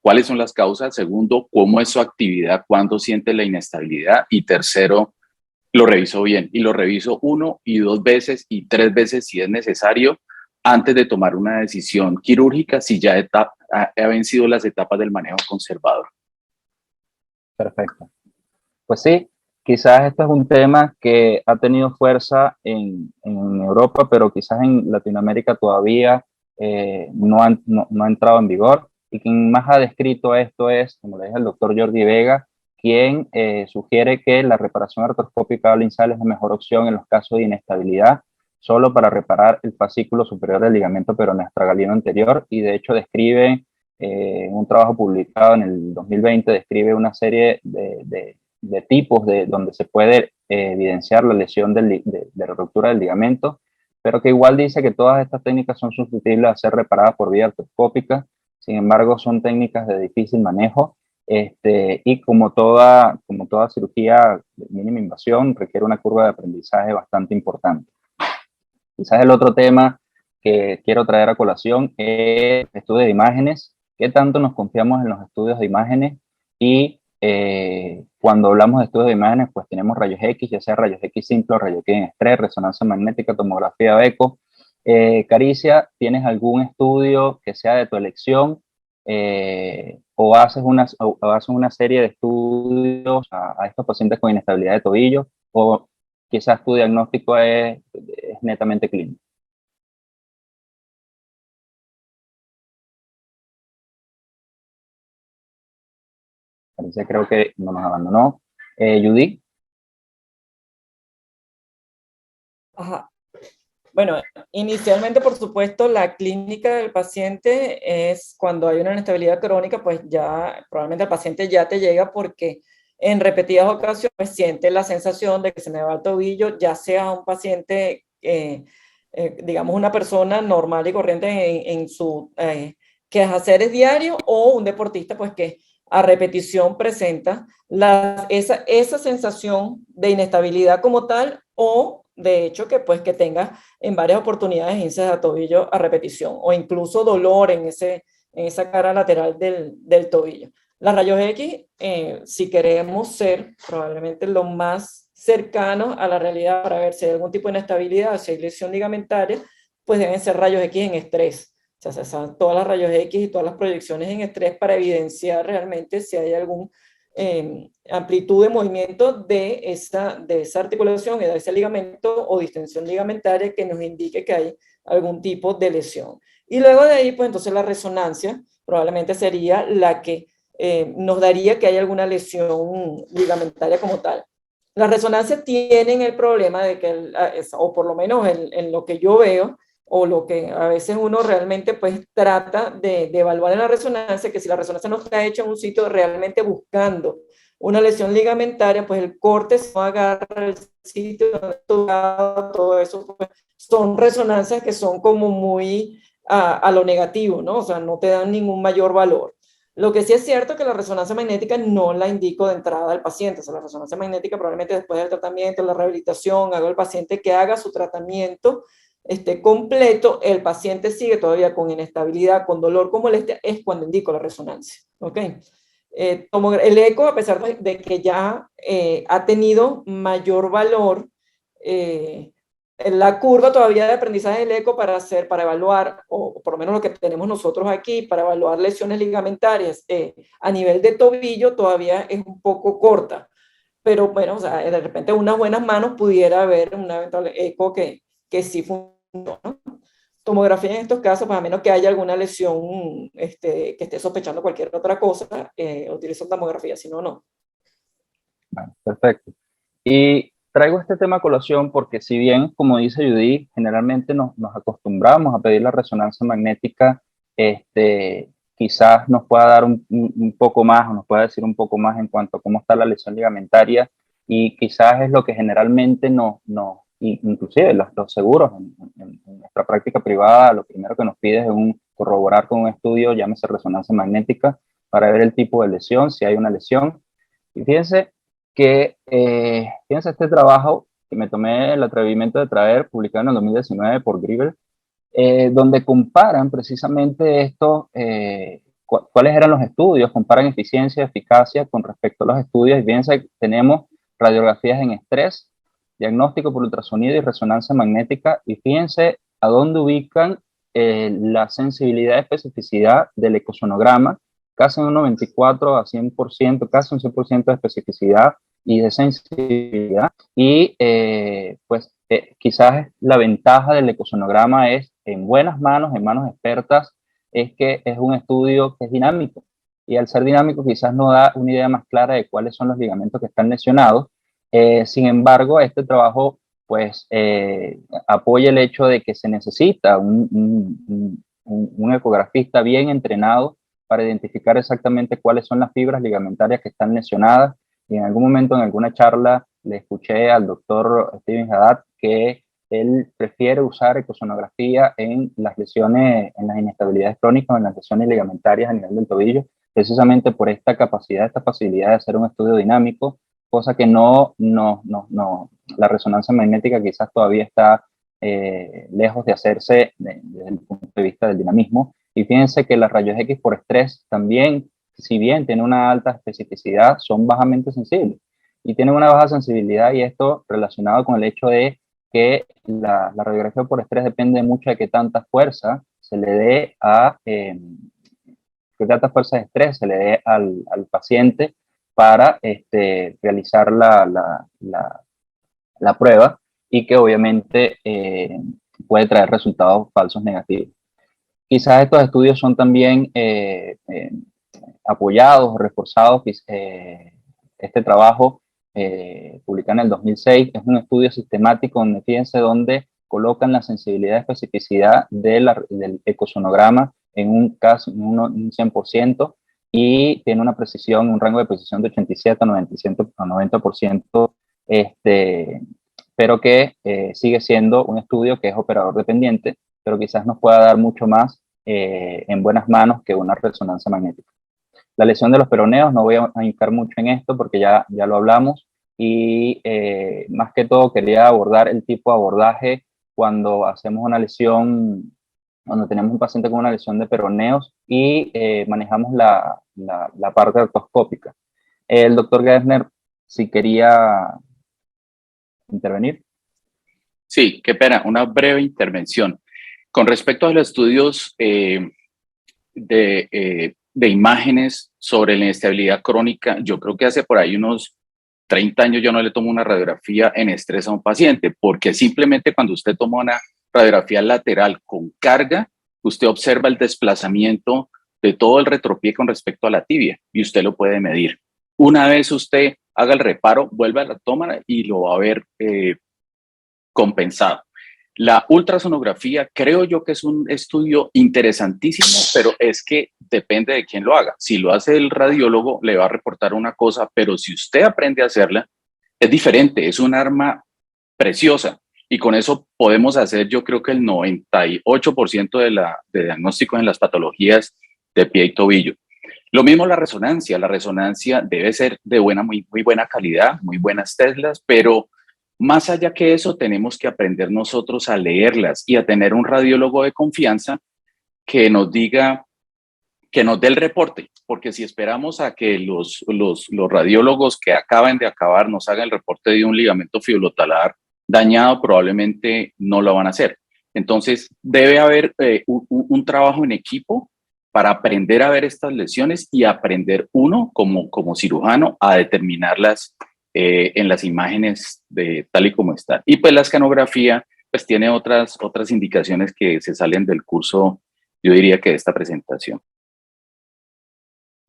cuáles son las causas, segundo, cómo es su actividad, cuándo siente la inestabilidad y tercero, lo reviso bien y lo reviso 1 y 2 veces y 3 veces si es necesario antes de tomar una decisión quirúrgica si ya ha vencido las etapas del manejo conservador. Perfecto. Pues sí, quizás este es un tema que ha tenido fuerza en Europa, pero quizás en Latinoamérica todavía no ha entrado en vigor. Y quien más ha descrito esto es, como le dije, el doctor Jordi Vega, quien sugiere que la reparación artroscópica de Lindsay es la mejor opción en los casos de inestabilidad, solo para reparar el fascículo superior del ligamento peroneo astragalino anterior, y de hecho describe en un trabajo publicado en el 2020, describe una serie de tipos donde se puede evidenciar la lesión de ruptura del ligamento, pero que igual dice que todas estas técnicas son susceptibles a ser reparadas por vía artroscópica. Sin embargo, son técnicas de difícil manejo y como toda cirugía de mínima invasión, requiere una curva de aprendizaje bastante importante. Quizás el otro tema que quiero traer a colación es el estudio de imágenes. ¿Qué tanto nos confiamos en los estudios de imágenes? Y cuando hablamos de estudios de imágenes, pues tenemos rayos X, ya sea rayos X simple o rayos X en estrés, resonancia magnética, tomografía de eco. Caricia, ¿tienes algún estudio que sea de tu elección? ¿O haces una serie de estudios a estos pacientes con inestabilidad de tobillo? ¿O quizás tu diagnóstico es netamente clínico? Creo que no nos abandonó. Judy. Ajá. Bueno, inicialmente, por supuesto, la clínica del paciente es cuando hay una inestabilidad crónica, pues ya probablemente el paciente ya te llega porque en repetidas ocasiones pues, siente la sensación de que se me va el tobillo, ya sea un paciente, digamos, una persona normal y corriente en su quehaceres diarios o un deportista, pues que a repetición presenta esa sensación de inestabilidad como tal o de hecho que pues que tenga en varias oportunidades hinchazón de tobillo a repetición o incluso dolor en esa cara lateral del tobillo. Las rayos X, si queremos ser probablemente lo más cercanos a la realidad para ver si hay algún tipo de inestabilidad o si hay lesión ligamentaria, pues deben ser rayos X en estrés. O sea, se hacen todas las rayos X y todas las proyecciones en estrés para evidenciar realmente si hay algún amplitud de movimiento de esa articulación, de ese ligamento o distensión ligamentaria que nos indique que hay algún tipo de lesión. Y luego de ahí, pues entonces la resonancia probablemente sería la que nos daría que hay alguna lesión ligamentaria como tal. Las resonancias tienen el problema de que, o por lo menos en lo que yo veo, o lo que a veces uno realmente pues trata de evaluar en la resonancia, que si la resonancia no está hecha en un sitio realmente buscando una lesión ligamentaria, pues el corte se agarra el sitio, todo eso, pues, son resonancias que son como muy a lo negativo, ¿no? O sea, no te dan ningún mayor valor. Lo que sí es cierto es que la resonancia magnética no la indico de entrada al paciente. O sea, la resonancia magnética probablemente después del tratamiento, la rehabilitación, haga el paciente que haga su tratamiento completo, el paciente sigue todavía con inestabilidad, con dolor, con molestia, es cuando indico la resonancia. ¿Ok? El eco, a pesar de que ya ha tenido mayor valor, la curva todavía de aprendizaje del eco para evaluar, o por lo menos lo que tenemos nosotros aquí, para evaluar lesiones ligamentarias a nivel de tobillo todavía es un poco corta. Pero bueno, o sea, de repente unas buenas manos pudiera haber un eventual eco que sí funciona, ¿no? Tomografía en estos casos, pues a menos que haya alguna lesión que esté sospechando cualquier otra cosa, utilizo tomografía, si no, no. Bueno, perfecto. Y traigo este tema a colación porque si bien, como dice Judy, generalmente nos acostumbramos a pedir la resonancia magnética, quizás nos pueda dar un poco más o nos pueda decir un poco más en cuanto a cómo está la lesión ligamentaria y quizás es lo que generalmente inclusive los seguros en nuestra práctica privada, lo primero que nos pide es corroborar con un estudio, llámese resonancia magnética, para ver el tipo de lesión, si hay una lesión. Y fíjense este trabajo que me tomé el atrevimiento de traer, publicado en el 2019 por Grieber, donde comparan precisamente esto, cuáles eran los estudios, comparan eficiencia y eficacia con respecto a los estudios. Y fíjense, tenemos radiografías en estrés, diagnóstico por ultrasonido y resonancia magnética, y fíjense a dónde ubican la sensibilidad y especificidad del ecosonograma, casi un 94 a 100%, casi un 100% de especificidad y de sensibilidad. Y quizás la ventaja del ecosonograma es en buenas manos, en manos expertas, es que es un estudio que es dinámico. Y al ser dinámico quizás nos da una idea más clara de cuáles son los ligamentos que están lesionados. Sin embargo, este trabajo pues apoya el hecho de que se necesita un ecografista bien entrenado para identificar exactamente cuáles son las fibras ligamentarias que están lesionadas. Y en algún momento, en alguna charla, le escuché al doctor Steven Haddad que él prefiere usar ecosonografía en las lesiones, en las inestabilidades crónicas, en las lesiones ligamentarias a nivel del tobillo, precisamente por esta capacidad, esta facilidad de hacer un estudio dinámico, cosa que la resonancia magnética quizás todavía está lejos de hacerse desde el punto de vista del dinamismo. Y fíjense que las rayos X por estrés también, si bien tienen una alta especificidad, son bajamente sensibles. Y tienen una baja sensibilidad, y esto relacionado con el hecho de que la radiografía por estrés depende mucho de qué tanta fuerza se le dé qué tanta fuerza de estrés se le dé al paciente para realizar la prueba, y que obviamente puede traer resultados falsos negativos. Quizás estos estudios son también apoyados o reforzados. Este trabajo publicado en el 2006 es un estudio sistemático donde, fíjense, donde colocan la sensibilidad y especificidad del ecosonograma en un 100%, y tiene una precisión, un rango de precisión de 87 a 90%, pero que sigue siendo un estudio que es operador dependiente, pero quizás nos pueda dar mucho más en buenas manos que una resonancia magnética. La lesión de los peroneos, no voy a hincar mucho en esto porque ya lo hablamos, y más que todo quería abordar el tipo de abordaje cuando hacemos una lesión, cuando tenemos un paciente con una lesión de peroneos y manejamos la parte artroscópica. El doctor Gessner, si quería intervenir. Sí, qué pena, una breve intervención. Con respecto a los estudios de imágenes sobre la inestabilidad crónica, yo creo que hace por ahí unos 30 años yo no le tomo una radiografía en estrés a un paciente, porque simplemente cuando usted toma una radiografía lateral con carga, usted observa el desplazamiento de todo el retropie con respecto a la tibia y usted lo puede medir. Una vez usted haga el reparo, vuelve a la toma y lo va a ver compensado. La ultrasonografía creo yo que es un estudio interesantísimo, pero es que depende de quién lo haga. Si lo hace el radiólogo, le va a reportar una cosa, pero si usted aprende a hacerla, es diferente, es un arma preciosa. Y con eso podemos hacer, yo creo que el 98% de diagnósticos en las patologías de pie y tobillo. Lo mismo la resonancia debe ser de muy buena calidad, muy buenas Teslas, pero más allá que eso, tenemos que aprender nosotros a leerlas y a tener un radiólogo de confianza que nos diga, que nos dé el reporte, porque si esperamos a que los radiólogos que acaban de acabar nos hagan el reporte de un ligamento fibulotalar dañado, probablemente no lo van a hacer. Entonces, debe haber un trabajo en equipo para aprender a ver estas lesiones y aprender uno como cirujano a determinarlas en las imágenes de tal y como están. Y pues la escanografía pues tiene otras indicaciones que se salen del curso, yo diría que de esta presentación.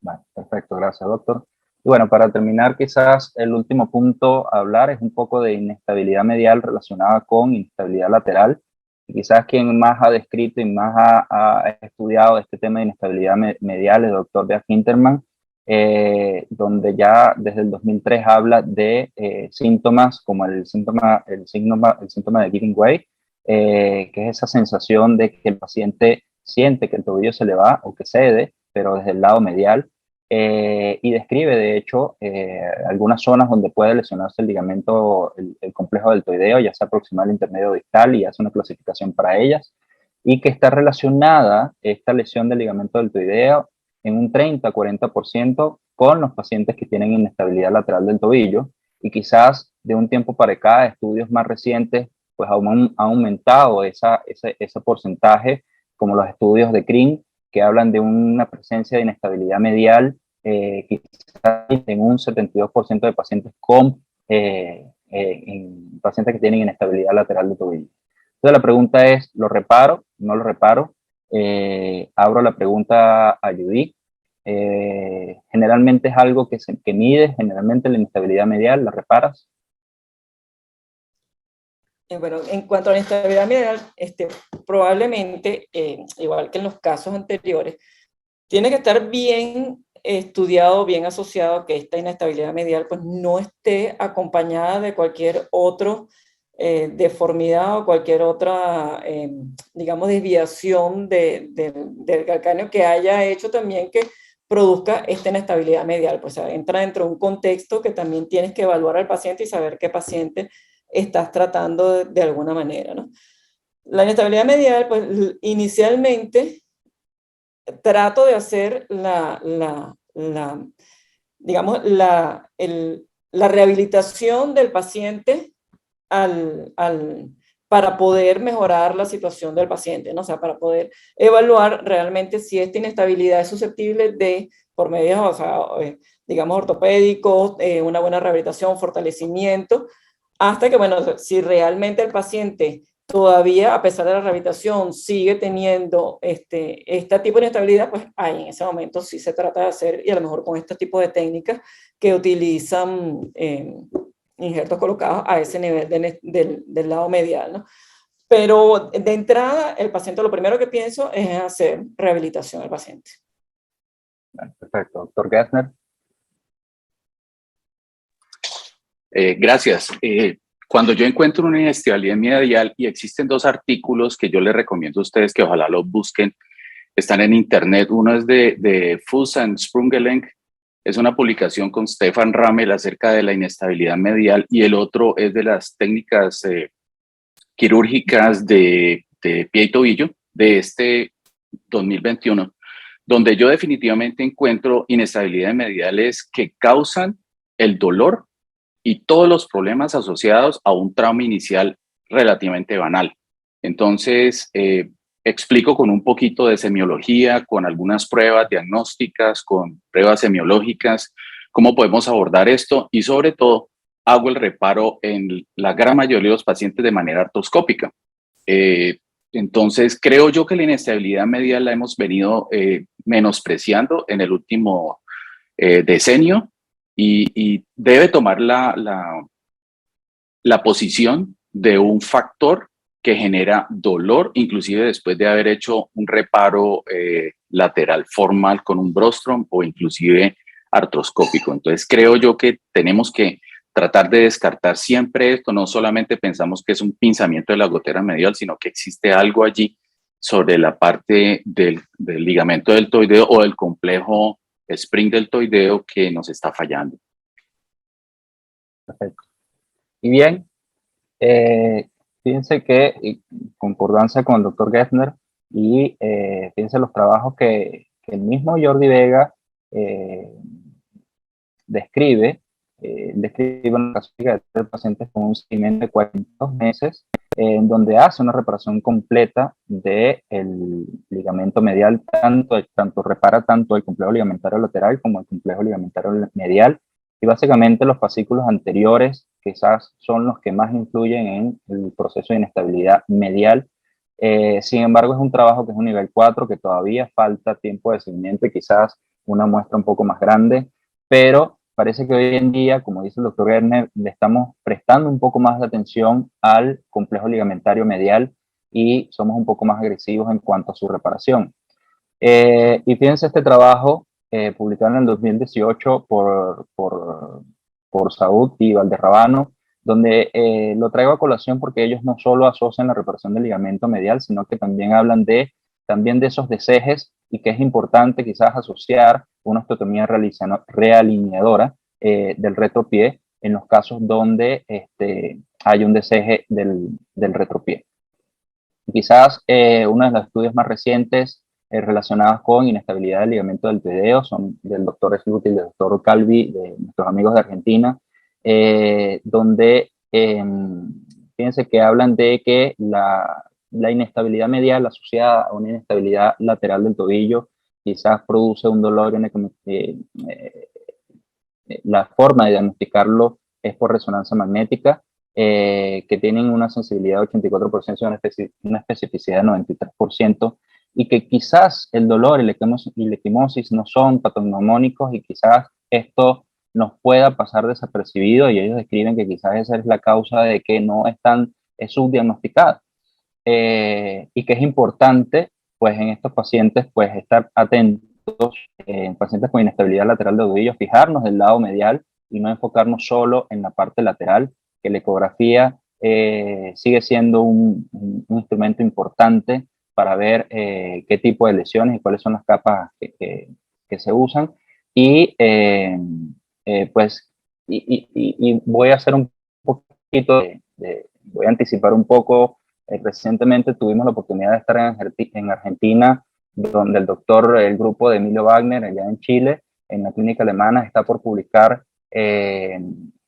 Vale, perfecto, gracias, doctor. Y bueno, para terminar, quizás el último punto a hablar es un poco de inestabilidad medial relacionada con inestabilidad lateral. Y quizás quien más ha descrito y más ha estudiado este tema de inestabilidad medial es el doctor Beat Hinterman, donde ya desde el 2003 habla de síntomas como el síntoma de giving way, que es esa sensación de que el paciente siente que el tobillo se le va o que cede, pero desde el lado medial, y describe de hecho algunas zonas donde puede lesionarse el ligamento, el complejo deltoideo, ya sea proximal, intermedio o distal, y hace una clasificación para ellas, y que está relacionada esta lesión del ligamento deltoideo en un 30-40% con los pacientes que tienen inestabilidad lateral del tobillo, y quizás de un tiempo para acá, estudios más recientes, pues han aumentado ese porcentaje, como los estudios de Kring, que hablan de una presencia de inestabilidad medial, quizás en un 72% de pacientes pacientes que tienen inestabilidad lateral del tobillo. Entonces la pregunta es, ¿lo reparo? ¿No lo reparo? Abro la pregunta a Judith. Generalmente es algo que mide, generalmente la inestabilidad medial, ¿la reparas? Bueno, en cuanto a la inestabilidad medial, probablemente, igual que en los casos anteriores, tiene que estar bien estudiado, bien asociado, que esta inestabilidad medial pues, no esté acompañada de cualquier otro deformidad o cualquier otra, digamos, desviación del calcáneo que haya hecho también que produzca esta inestabilidad medial. Pues entra dentro de un contexto que también tienes que evaluar al paciente y saber qué paciente estás tratando de alguna manera, ¿no? La inestabilidad medial, pues inicialmente trato de hacer digamos, la rehabilitación del paciente para poder mejorar la situación del paciente, ¿no? O sea, para poder evaluar realmente si esta inestabilidad es susceptible de, por medios, o sea, digamos, ortopédicos, una buena rehabilitación, fortalecimiento, hasta que, bueno, si realmente el paciente todavía, a pesar de la rehabilitación, sigue teniendo este tipo de inestabilidad, pues ahí en ese momento sí se trata de hacer, y a lo mejor con este tipo de técnicas que utilizan injertos colocados a ese nivel del lado medial, ¿no? Pero de entrada, el paciente lo primero que pienso es hacer rehabilitación al paciente. Perfecto. Doctor Gessner. Gracias. Cuando yo encuentro una inestabilidad medial, y existen dos artículos que yo les recomiendo a ustedes que ojalá los busquen, están en internet. Uno es de Fuss and Sprungelenk, es una publicación con Stefan Ramel acerca de la inestabilidad medial, y el otro es de las técnicas quirúrgicas de pie y tobillo de este 2021, donde yo definitivamente encuentro inestabilidades mediales que causan el dolor y todos los problemas asociados a un trauma inicial relativamente banal. Entonces, explico con un poquito de semiología, con algunas pruebas diagnósticas, con pruebas semiológicas, cómo podemos abordar esto, y sobre todo hago el reparo en la gran mayoría de los pacientes de manera artroscópica. Entonces, creo yo que la inestabilidad medial la hemos venido menospreciando en el último decenio, y debe tomar la posición de un factor que genera dolor, inclusive después de haber hecho un reparo lateral formal con un Brostrom o inclusive artroscópico. Entonces creo yo que tenemos que tratar de descartar siempre esto, no solamente pensamos que es un pinzamiento de la gotera medial, sino que existe algo allí sobre la parte del ligamento deltoideo o del complejo spring deltoideo que nos está fallando. Perfecto. Y bien, fíjense que, en concordancia con el doctor Gessner, y fíjense los trabajos que el mismo Jordi Vega describe una casuística de pacientes con un seguimiento de 42 meses, en donde hace una reparación completa del ligamento medial, tanto repara tanto el complejo ligamentario lateral como el complejo ligamentario medial, y básicamente los fascículos anteriores quizás son los que más influyen en el proceso de inestabilidad medial. Sin embargo, es un trabajo que es un nivel 4, que todavía falta tiempo de seguimiento y quizás una muestra un poco más grande, pero parece que hoy en día, como dice el doctor Gessner, le estamos prestando un poco más de atención al complejo ligamentario medial y somos un poco más agresivos en cuanto a su reparación. Y fíjense este trabajo publicado en el 2018 por Saúd y Valderrabano, donde lo traigo a colación porque ellos no solo asocian la reparación del ligamento medial, sino que también hablan también de esos desejes, y que es importante quizás asociar una osteotomía realineadora del retropié en los casos donde hay un deseje del retropié. Quizás uno de los estudios más recientes relacionados con inestabilidad del ligamento deltoideo son del doctor Sluti y del doctor Calvi, de nuestros amigos de Argentina, donde fíjense que hablan de que la inestabilidad medial asociada a una inestabilidad lateral del tobillo quizás produce un dolor la forma de diagnosticarlo es por resonancia magnética, que tienen una sensibilidad de 84% y una especificidad de 93%, y que quizás el dolor y la equimosis no son patognomónicos, y quizás esto nos pueda pasar desapercibido, y ellos describen que quizás esa es la causa de que no es subdiagnosticada, y que es importante pues en estos pacientes pues estar atentos, en pacientes con inestabilidad lateral de tobillo, fijarnos del lado medial y no enfocarnos solo en la parte lateral, que la ecografía sigue siendo un instrumento importante para ver qué tipo de lesiones y cuáles son las capas que se usan. Y pues voy a hacer un poquito voy a anticipar un poco. Recientemente tuvimos la oportunidad de estar en Argentina, donde el grupo de Emilio Wagner, allá en Chile, en la clínica alemana, está por publicar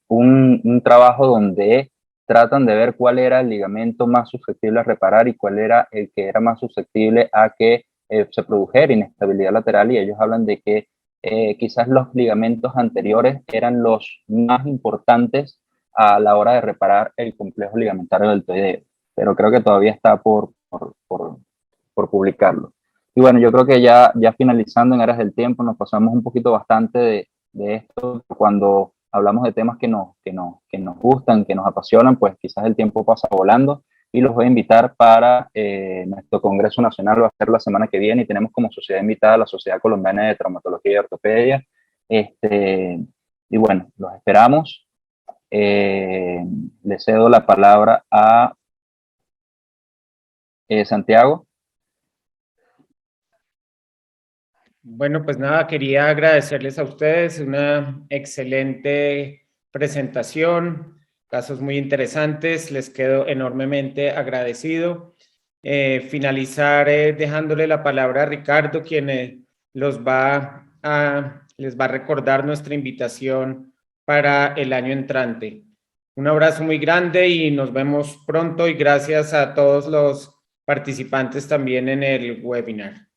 un trabajo donde tratan de ver cuál era el ligamento más susceptible a reparar y cuál era el que era más susceptible a que se produjera inestabilidad lateral, y ellos hablan de que quizás los ligamentos anteriores eran los más importantes a la hora de reparar el complejo ligamentario deltoideo, pero creo que todavía está por publicarlo. Y bueno, yo creo que ya finalizando en aras del tiempo, nos pasamos un poquito bastante de esto. Cuando hablamos de temas que nos gustan, que nos apasionan, pues quizás el tiempo pasa volando, y los voy a invitar para nuestro Congreso Nacional. Va a ser la semana que viene, y tenemos como sociedad invitada a la Sociedad Colombiana de Traumatología y Ortopedia. Y bueno, los esperamos. Le cedo la palabra a Santiago. Bueno, pues nada, quería agradecerles a ustedes, una excelente presentación, casos muy interesantes, les quedo enormemente agradecido. Finalizar dejándole la palabra a Ricardo, quien les va a recordar nuestra invitación para el año entrante. Un abrazo muy grande y nos vemos pronto, y gracias a todos los participantes también en el webinar.